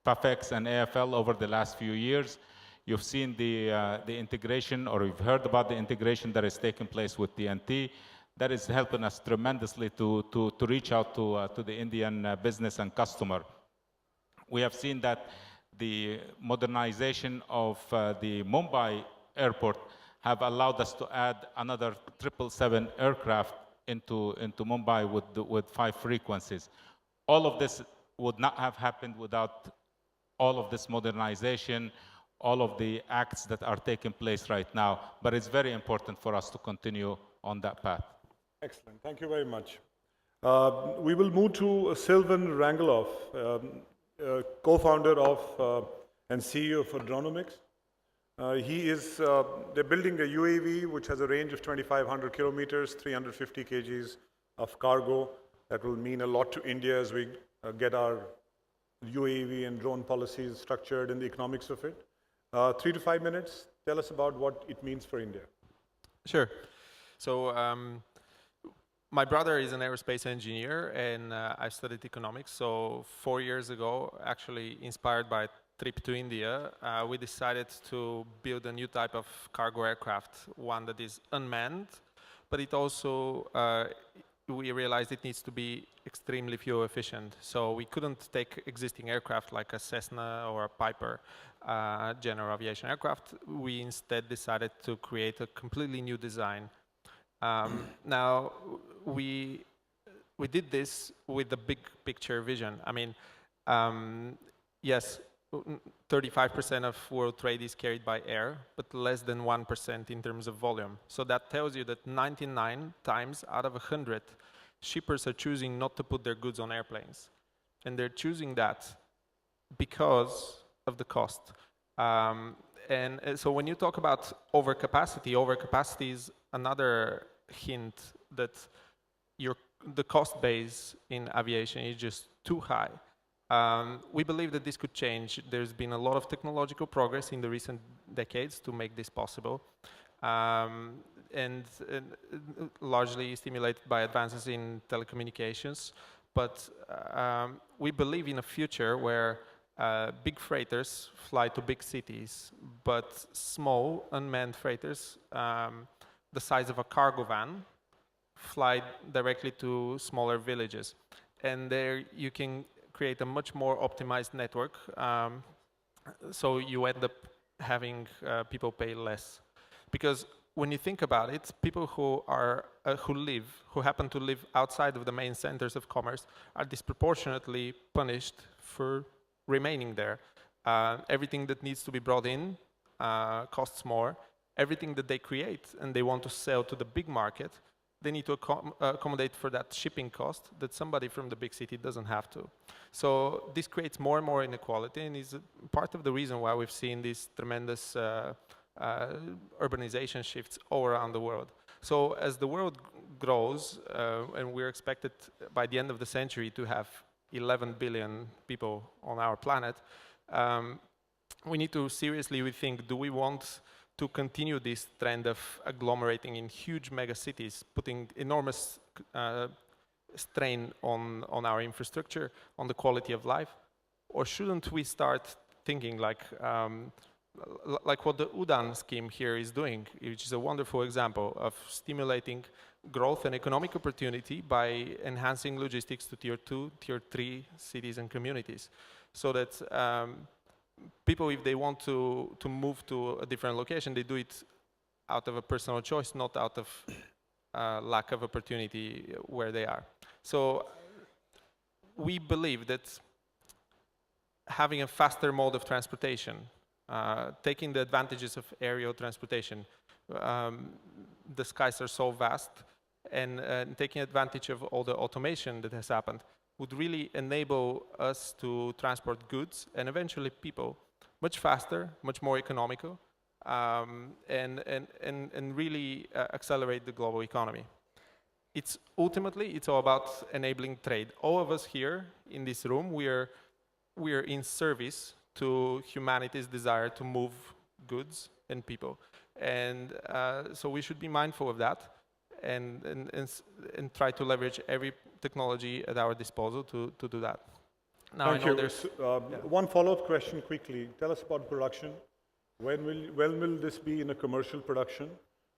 PAFEX and AFL, over the last few years. You've seen the integration, or you've heard about the integration that is taking place with TNT. That is helping us tremendously to reach out to the Indian business and customer. We have seen that the modernization of the Mumbai airport have allowed us to add another 777 aircraft into Mumbai with 5 frequencies. All of this would not have happened without all of this modernization, all of the acts that are taking place right now. But it's very important for us to continue on that path. Excellent. Thank you very much. We will move to Sylvan Rangeloff, co-founder of and CEO for Dronomics. They're building a UAV which has a range of 2,500 kilometers, 350 kgs of cargo. That will mean a lot to India as we get our UAV and drone policies structured and the economics of it. 3 to 5 minutes, tell us about what it means for India. Sure. So my brother is an aerospace engineer, and I studied economics. So 4 years ago, actually inspired by a trip to India, we decided to build a new type of cargo aircraft, one that is unmanned, but it also, we realized it needs to be extremely fuel efficient. So we couldn't take existing aircraft like a Cessna or a Piper general aviation aircraft. We instead decided to create a completely new design. Now, we did this with the big picture vision. I mean, yes, 35% of world trade is carried by air, but less than 1% in terms of volume. So that tells you that 99 times out of 100, shippers are choosing not to put their goods on airplanes. And they're choosing that because of the cost. And so when you talk about overcapacity is another hint that the cost base in aviation is just too high. We believe that this could change. There's been a lot of technological progress in the recent decades to make this possible, and largely stimulated by advances in telecommunications. But we believe in a future where big freighters fly to big cities, but small unmanned freighters, the size of a cargo van, fly directly to smaller villages. And there you can create a much more optimized network, so you end up having people pay less. Because when you think about it, people who happen to live outside of the main centers of commerce are disproportionately punished for remaining there. Everything that needs to be brought in costs more. Everything that they create and they want to sell to the big market, they need to accommodate for that shipping cost that somebody from the big city doesn't have to. So this creates more and more inequality, and is part of the reason why we've seen these tremendous urbanization shifts all around the world. So as the world grows, and we're expected by the end of the century to have 11 billion people on our planet, we need to seriously rethink, do we want to continue this trend of agglomerating in huge mega cities, putting enormous strain on our infrastructure, on the quality of life? Or shouldn't we start thinking like what the UDAN scheme here is doing, which is a wonderful example of stimulating growth and economic opportunity by enhancing logistics to tier 2, tier 3 cities and communities, so that people, if they want to move to a different location, they do it out of a personal choice, not out of lack of opportunity where they are. So we believe that having a faster mode of transportation, taking the advantages of aerial transportation, the skies are so vast, and taking advantage of all the automation that has happened would really enable us to transport goods and eventually people much faster, much more economical, and really accelerate the global economy. It's ultimately, it's all about enabling trade. All of us here in this room, we are in service to humanity's desire to move goods and people. And so we should be mindful of that and try to leverage every technology at our disposal to do that. Now, Thank I know you. there's One follow-up question quickly. Tell us about production. When will this be in a commercial production?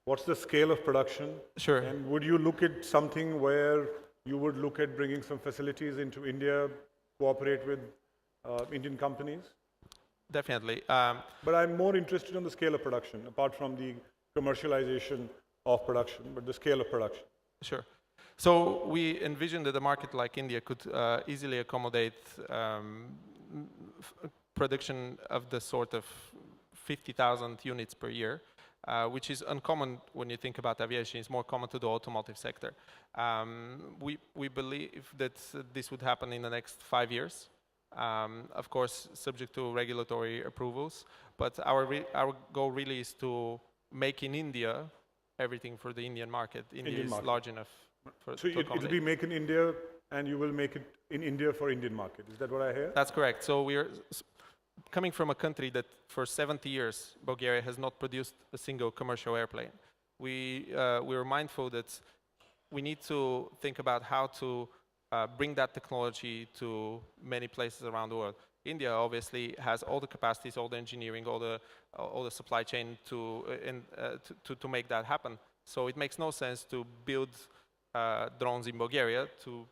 What's the scale of production? Sure. And would you look at something where you would look at bringing some facilities into India, cooperate with Indian companies? Definitely. But I'm more interested in the scale of production, apart from the commercialization of production, but the scale of production. Sure. So we envisioned that a market like India could easily accommodate production of the sort of 50,000 units per year, which is uncommon when you think about aviation. It's more common to the automotive sector. We believe that this would happen in the next 5 years. Of course, subject to regulatory approvals, but our goal really is to make in India everything for the Indian market. India is large enough for So it will be made in India, and you will make it in India for Indian market. Is that what I hear? That's correct. So we are coming from a country that for 70 years, Bulgaria has not produced a single commercial airplane. We were mindful that we need to think about how to bring that technology to many places around the world. India obviously has all the capacities, all the engineering, all the supply chain to make that happen. So it makes no sense to build drones in Bulgaria to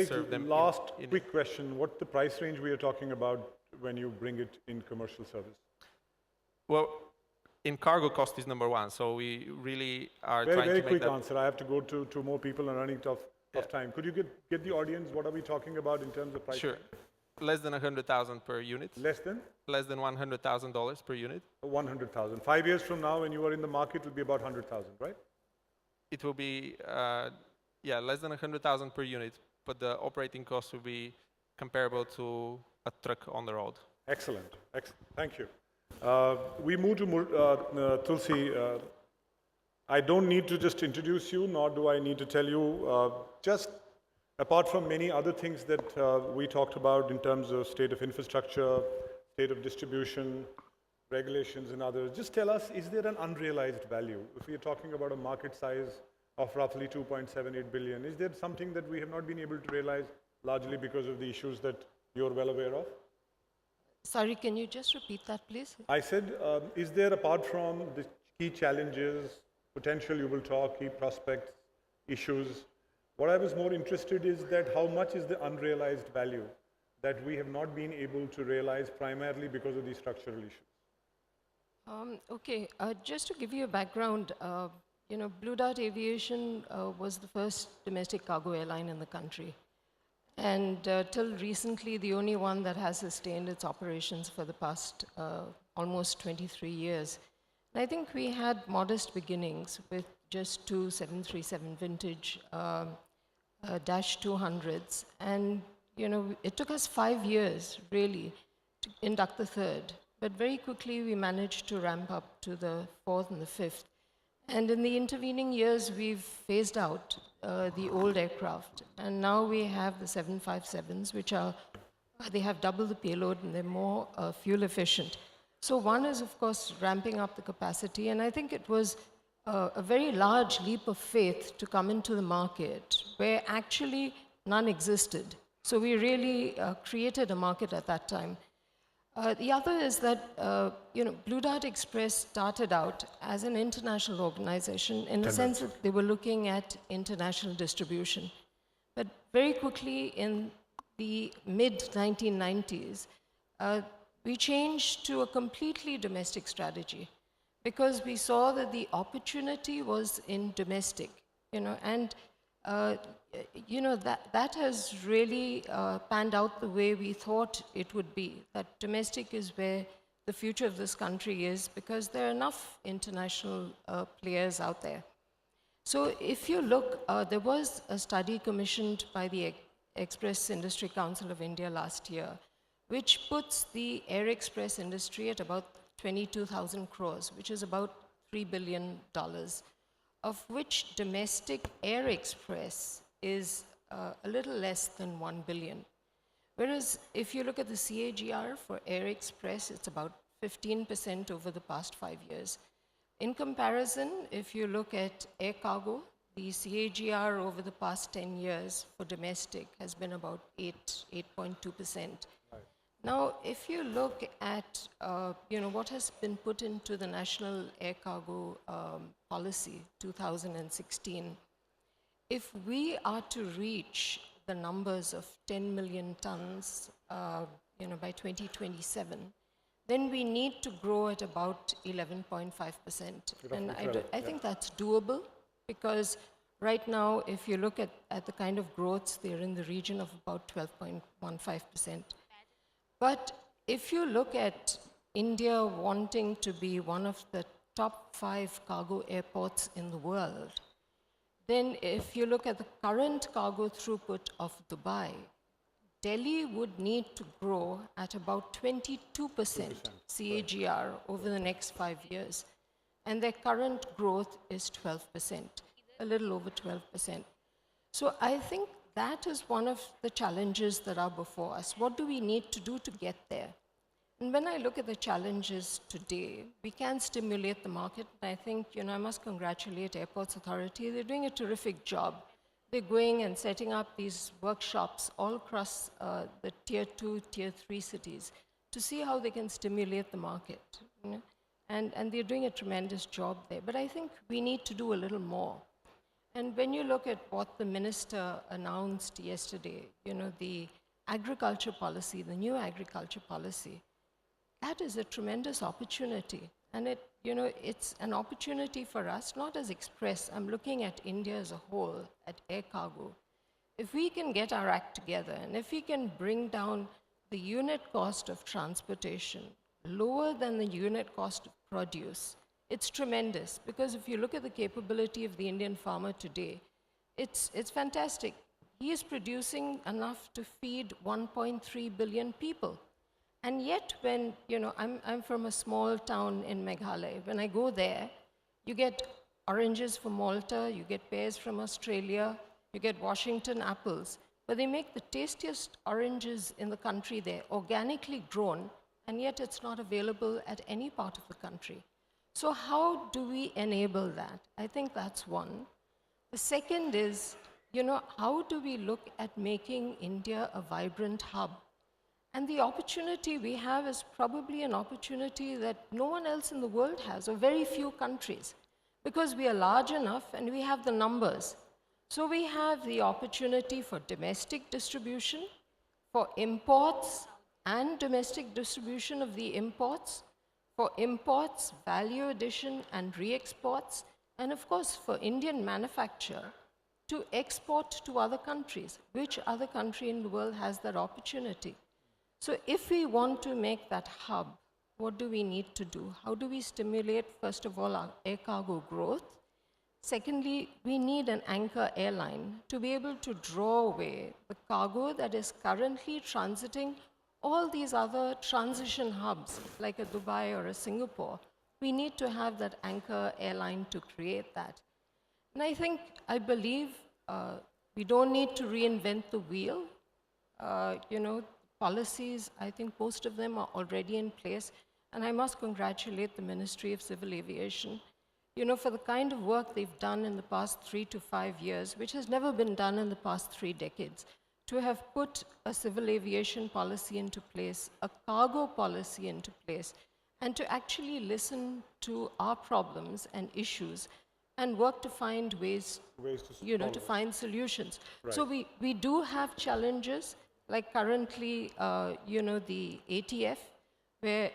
serve them. Last quick question: what's the price range we are talking about when you bring it in commercial service? Well, in cargo, cost is number one. So we really are trying to make Very quick that answer. I have to go to more people and running out of time. Could you get the audience, what are we talking about in terms of price? Sure. Less than 100,000 per unit. Less than? Less than $100,000 per unit. 100,000. 5 years from now, when you are in the market, it will be about 100,000, right? It will be, less than 100,000 per unit, but the operating cost will be comparable to a truck on the road. Excellent. Thank you. We move to Tulsi. I don't need to just introduce you, nor do I need to tell you, just apart from many other things that we talked about in terms of state of infrastructure, state of distribution, regulations and others, just tell us, is there an unrealized value? If we are talking about a market size of roughly 2.78 billion, is there something that we have not been able to realize largely because of the issues that you're well aware of? Sorry, can you just repeat that, please? I said, is there, apart from the key challenges, potential you will talk, key prospects, issues, what I was more interested is that how much is the unrealized value that we have not been able to realize primarily because of these structural issues? Okay, just to give you a background, Blue Dart Aviation was the first domestic cargo airline in the country. And till recently, the only one that has sustained its operations for the past almost 23 years. And I think we had modest beginnings with just 2 737 vintage Dash 200s. And, it took us 5 years, really, to induct the third. But very quickly, we managed to ramp up to the fourth and the fifth. And in the intervening years, we've phased out the old aircraft. And now we have the 757s, which they have double the payload and they're more fuel efficient. So one is, of course, ramping up the capacity. And I think it was a very large leap of faith to come into the market where actually none existed. So we really created a market at that time. The other is that, Blue Dart Express started out as an international organization in the sense that they were looking at international distribution. But very quickly in the mid-1990s, we changed to a completely domestic strategy because we saw that the opportunity was in domestic, and that has really panned out the way we thought it would be, that domestic is where the future of this country is because there are enough international players out there. So if you look, there was a study commissioned by the Express Industry Council of India last year, which puts the air express industry at about 22,000 crores, which is about $3 billion, of which domestic air express is a little less than 1 billion. Whereas if you look at the CAGR for air express, it's about 15% over the past 5 years. In comparison, if you look at air cargo, the CAGR over the past 10 years for domestic has been about 8.2%. Now, if you look at what has been put into the National Air Cargo Policy 2016, if we are to reach the numbers of 10 million tons by 2027, then we need to grow at about 11.5%. And I think that's doable because right now, if you look at the kind of growths, they're in the region of about 12.15%. But if you look at India wanting to be one of the top 5 cargo airports in the world, then if you look at the current cargo throughput of Dubai, Delhi would need to grow at about 22% CAGR over the next 5 years. And their current growth is 12%, a little over 12%. So I think that is one of the challenges that are before us. What do we need to do to get there? And when I look at the challenges today, we can stimulate the market. And I think, I must congratulate Airports Authority. They're doing a terrific job. They're going and setting up these workshops all across the tier 2, tier 3 cities to see how they can stimulate the market. And they're doing a tremendous job there. But I think we need to do a little more. And when you look at what the minister announced yesterday, the agriculture policy, the new agriculture policy, that is a tremendous opportunity. And it's an opportunity for us, not as Express. I'm looking at India as a whole, at air cargo. If we can get our act together, and if we can bring down the unit cost of transportation lower than the unit cost of produce, it's tremendous. Because if you look at the capability of the Indian farmer today, it's fantastic. He is producing enough to feed 1.3 billion people. And yet when, I'm from a small town in Meghalaya. When I go there, you get oranges from Malta, you get pears from Australia, you get Washington apples. But they make the tastiest oranges in the country there, organically grown, and yet it's not available at any part of the country. So how do we enable that? I think that's one. The second is, how do we look at making India a vibrant hub? And the opportunity we have is probably an opportunity that no one else in the world has, or very few countries, because we are large enough and we have the numbers. So we have the opportunity for domestic distribution, for imports and domestic distribution of the imports, for imports, value addition and re-exports, and of course for Indian manufacture to export to other countries. Which other country in the world has that opportunity? So if we want to make that hub, what do we need to do? How do we stimulate, first of all, our air cargo growth? Secondly, we need an anchor airline to be able to draw away the cargo that is currently transiting all these other transition hubs, like a Dubai or a Singapore. We need to have that anchor airline to create that. And I believe we don't need to reinvent the wheel. Policies, I think most of them are already in place. And I must congratulate the Ministry of Civil Aviation, for the kind of work they've done in the past 3 to 5 years, which has never been done in the past 3 decades, to have put a civil aviation policy into place, a cargo policy into place, and to actually listen to our problems and issues and work to find ways to find solutions. Right. So we do have challenges, like currently, the ATF, where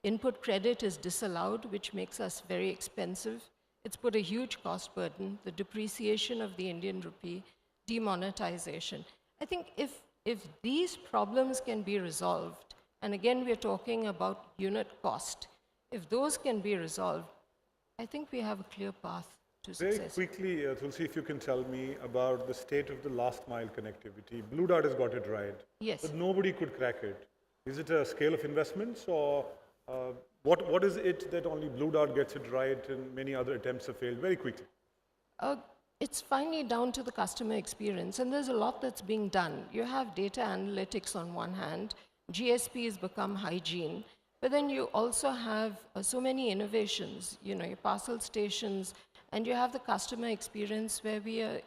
input credit is disallowed, which makes us very expensive. It's put a huge cost burden, the depreciation of the Indian rupee, demonetization. I think if these problems can be resolved, and again, we're talking about unit cost, if those can be resolved, I think we have a clear path to Very success. quickly, Tulsi, if you can tell me about the state of the last mile connectivity. Blue Dart has got it right. Yes. But nobody could crack it. Is it a scale of investments, or what is it that only Blue Dart gets it right and many other attempts have failed? Very quickly. It's finally down to the customer experience, and there's a lot that's being done. You have data analytics on one hand, GSP has become hygiene, but then you also have so many innovations, you know, your parcel stations, and you have the customer experience where we are,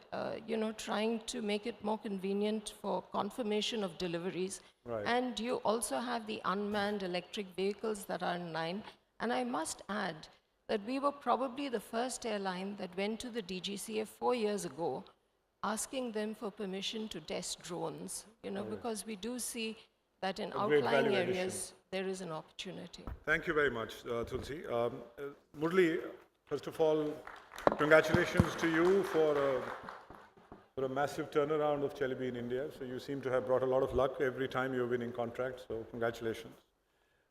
trying to make it more convenient for confirmation of deliveries. Right. And you also have the unmanned electric vehicles that are in line. And I must add that we were probably the first airline that went to the DGCA 4 years ago, asking them for permission to test drones, because we do see that in great outlying value areas, there is an opportunity. Thank you very much, Tulsi. Murali, first of all, congratulations to you for a massive turnaround of Celebi in India. So you seem to have brought a lot of luck every time you're winning contracts, so congratulations.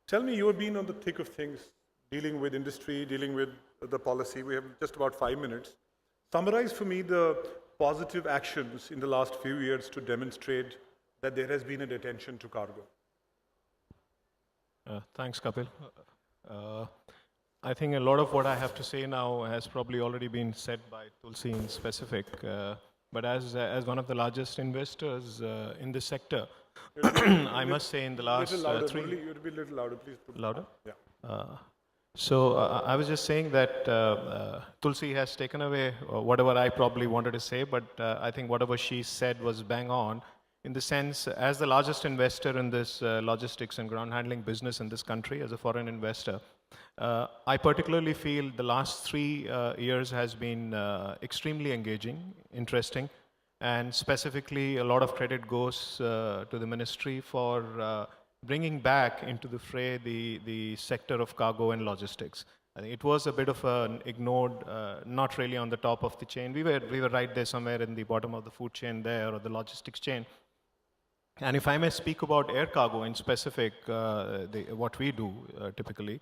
Tell me, you have been on the thick of things, dealing with industry, dealing with the policy. We have just about 5 minutes. Summarize for me the positive actions in the last few years to demonstrate that there has been a detention to cargo. Thanks, Kapil. I think a lot of what I have to say now has probably already been said by Tulsi in specific. But as one of the largest investors in this sector, I must say in the last louder, 3 Murali, you'd be a little louder, please. Louder? Yeah. So I was just saying that Tulsi has taken away whatever I probably wanted to say, but I think whatever she said was bang on, in the sense, as the largest investor in this logistics and ground handling business in this country, as a foreign investor, I particularly feel the last 3 years has been extremely engaging, interesting, and specifically a lot of credit goes to the ministry for bringing back into the fray the sector of cargo and logistics. I think it was a bit of an ignored, not really on the top of the chain. We were right there somewhere in the bottom of the food chain there, or the logistics chain. And if I may speak about air cargo in specific, what we do typically,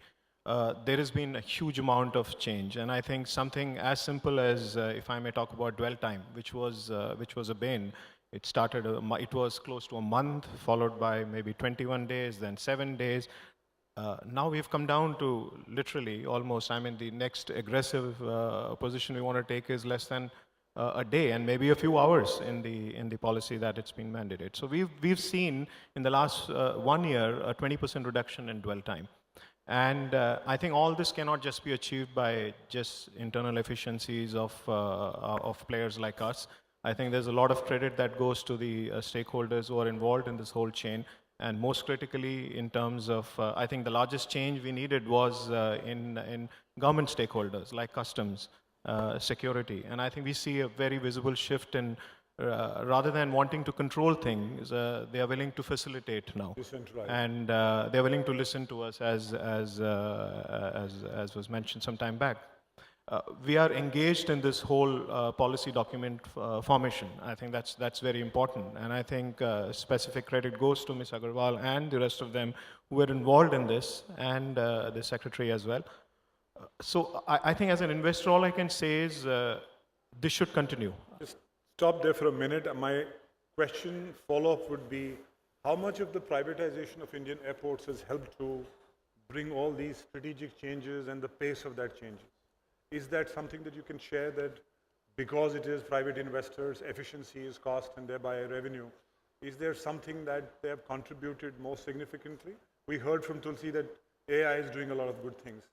there has been a huge amount of change. And I think something as simple as, if I may talk about dwell time, which was a bane. It started, it was close to a month, followed by maybe 21 days, then 7 days. Now we've come down to literally almost, the next aggressive position we want to take is less than a day and maybe a few hours in the policy that it's been mandated. So we've seen in the last 1 year a 20% reduction in dwell time. And I think all this cannot just be achieved by just internal efficiencies of players like us. I think there's a lot of credit that goes to the stakeholders who are involved in this whole chain. And most critically, in terms of, I think the largest change we needed was in government stakeholders like customs, security. And I think we see a very visible shift in, rather than wanting to control things, they are willing to facilitate now. And they're willing to listen to us as was mentioned some time back. We are engaged in this whole policy document formation. I think that's very important. And I think specific credit goes to Ms. Agarwal and the rest of them who were involved in this, and the secretary as well. So I think as an investor, all I can say is this should continue. Just stop there for a minute. My question, follow-up would be, how much of the privatization of Indian airports has helped to bring all these strategic changes and the pace of that changes? Is that something that you can share, that because it is private investors, efficiency is cost and thereby revenue, is there something that they have contributed more significantly? We heard from Tulsi that AI is doing a lot of good things.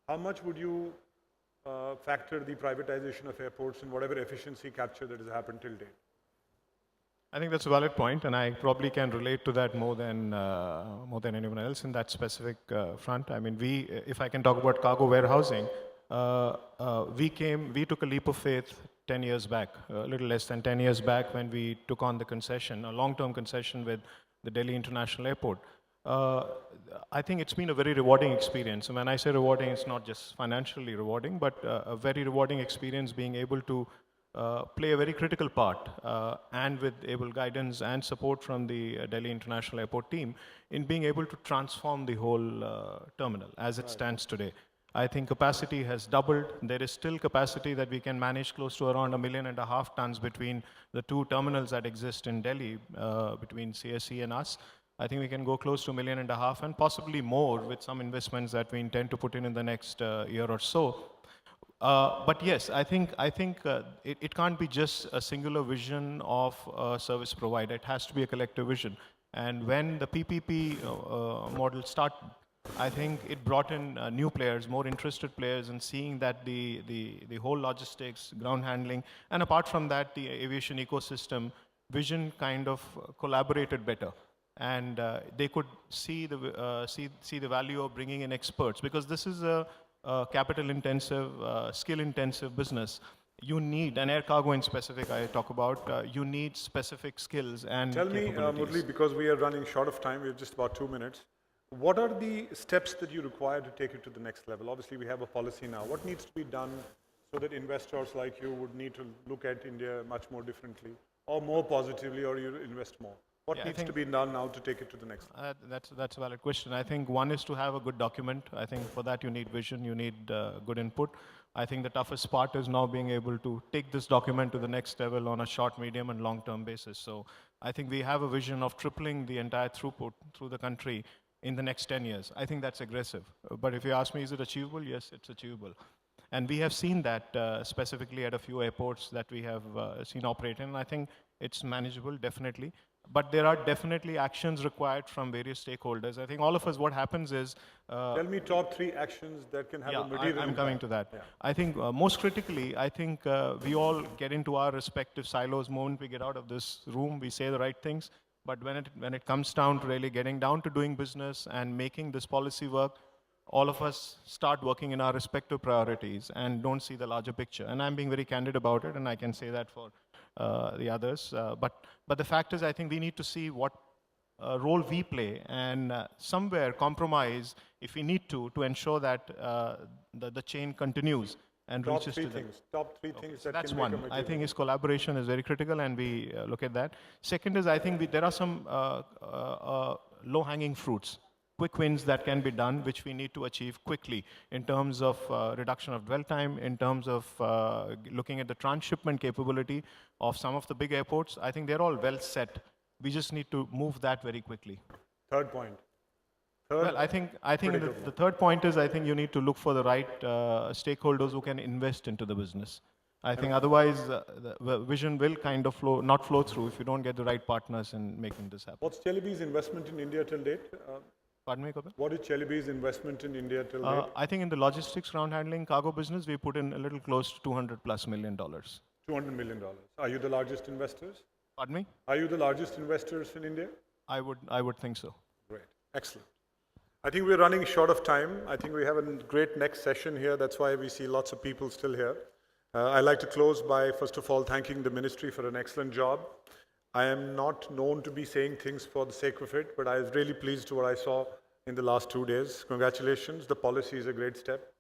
How much would you factor the privatization of airports in whatever efficiency capture that has happened till date? I think that's a valid point, and I probably can relate to that more than anyone else in that specific front. I mean, if I can talk about cargo warehousing, we took a leap of faith 10 years back, a little less than 10 years back, when we took on the concession, a long-term concession with the Delhi International Airport. I think it's been a very rewarding experience. And when I say rewarding, it's not just financially rewarding, but a very rewarding experience being able to play a very critical part and with able guidance and support from the Delhi International Airport team in being able to transform the whole terminal as it stands today. I think capacity has doubled. There is still capacity that we can manage close to around 1.5 million tons between the two terminals that exist in Delhi, between CSE and us. I think we can go close to 1.5 million and possibly more with some investments that we intend to put in the next year or so. But yes, I think it can't be just a singular vision of a service provider. It has to be a collective vision. And when the PPP model started, I think it brought in new players, more interested players, and seeing that the whole logistics, ground handling, and apart from that, the aviation ecosystem vision kind of collaborated better. And they could see the value of bringing in experts, because this is a capital-intensive, skill-intensive business. You need, and air cargo in specific I talk about, you need specific skills and Tell me, capabilities. Murali, because we are running short of time, we have just about 2 minutes. What are the steps that you require to take it to the next level? Obviously, we have a policy now. What needs to be done so that investors like you would need to look at India much more differently, or more positively, or you invest more? What needs to be done now to take it to the next level? That's a valid question. I think one is to have a good document. I think for that you need vision, you need good input. I think the toughest part is now being able to take this document to the next level on a short, medium, and long-term basis. So I think we have a vision of tripling the entire throughput through the country in the next 10 years. I think that's aggressive. But if you ask me, is it achievable? Yes, it's achievable. And we have seen that specifically at a few airports that we have seen operate in. I think it's manageable, definitely. But there are definitely actions required from various stakeholders. I think all of us, what happens is... Tell me top 3 actions that can have a material I'm coming to that. Yeah. I think most critically, I think we all get into our respective silos. The moment we get out of this room, we say the right things. But when it comes down to really getting down to doing business and making this policy work, all of us start working in our respective priorities and don't see the larger picture. And I'm being very candid about it, and I can say that for the others. But the fact is, I think we need to see what role we play and somewhere compromise, if we need to ensure that the chain continues and Top reaches 3 to the... things. Top 3 things So that that's can one. make a I material. think his collaboration is very critical, and we look at that. Second is, I think there are some low-hanging fruits, quick wins that can be done, which we need to achieve quickly in terms of reduction of dwell time, in terms of looking at the transshipment capability of some of the big airports. I think they're all well set. We just need to move that very quickly. Third point. Well, I think the third point is, I think you need to look for the right stakeholders who can invest into the business. I think otherwise the vision will kind of not flow through if you don't get the right partners in making this happen. What's Celebi's investment in India till date? Pardon me, Kapil? What is Celebi's investment in India till date? I think in the logistics, ground handling, cargo business, we put in a little close to $200+ million. $200 million. Are you the largest investors? Pardon me? Are you the largest investors in India? I would think so. Great. Excellent. I think we're running short of time. I think we have a great next session here. That's why we see lots of people still here. I'd like to close by, first of all, thanking the ministry for an excellent job. I am not known to be saying things for the sake of it, but I was really pleased to what I saw in the last 2 days. Congratulations. The policy is a great step.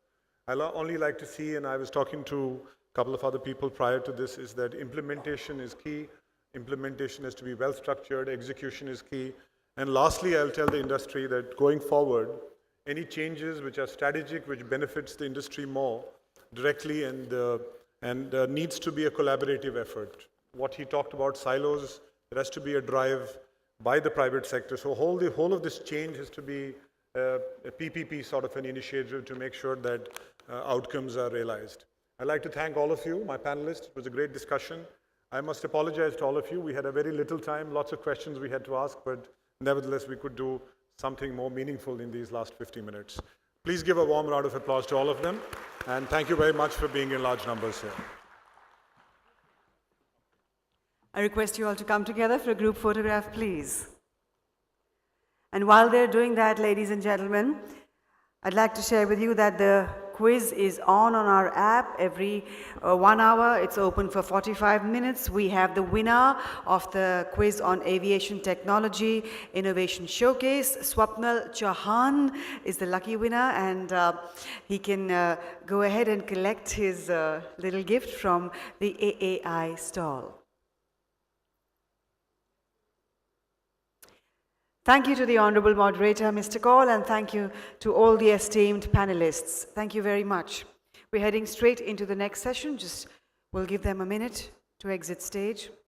I'd only like to see, and I was talking to a couple of other people prior to this, is that implementation is key. Implementation has to be well structured. Execution is key. And lastly, I'll tell the industry that going forward, any changes which are strategic, which benefits the industry more directly and needs to be a collaborative effort. What he talked about, silos, there has to be a drive by the private sector. So the whole of this change has to be a PPP sort of an initiative to make sure that outcomes are realized. I'd like to thank all of you, my panelists. It was a great discussion. I must apologize to all of you. We had a very little time, lots of questions we had to ask, but nevertheless, we could do something more meaningful in these last 50 minutes. Please give a warm round of applause to all of them. And thank you very much for being in large numbers here. I request you all to come together for a group photograph, please. And while they're doing that, ladies and gentlemen, I'd like to share with you that the quiz is on our app every 1 hour. It's open for 45 minutes. We have the winner of the quiz on aviation technology innovation showcase. Swapnal Chauhan is the lucky winner, and he can go ahead and collect his little gift from the AAI stall. Thank you to the Honorable Moderator, Mr. Kaul, and thank you to all the esteemed panelists. Thank you very much. We're heading straight into the next session. We'll give them a minute to exit stage.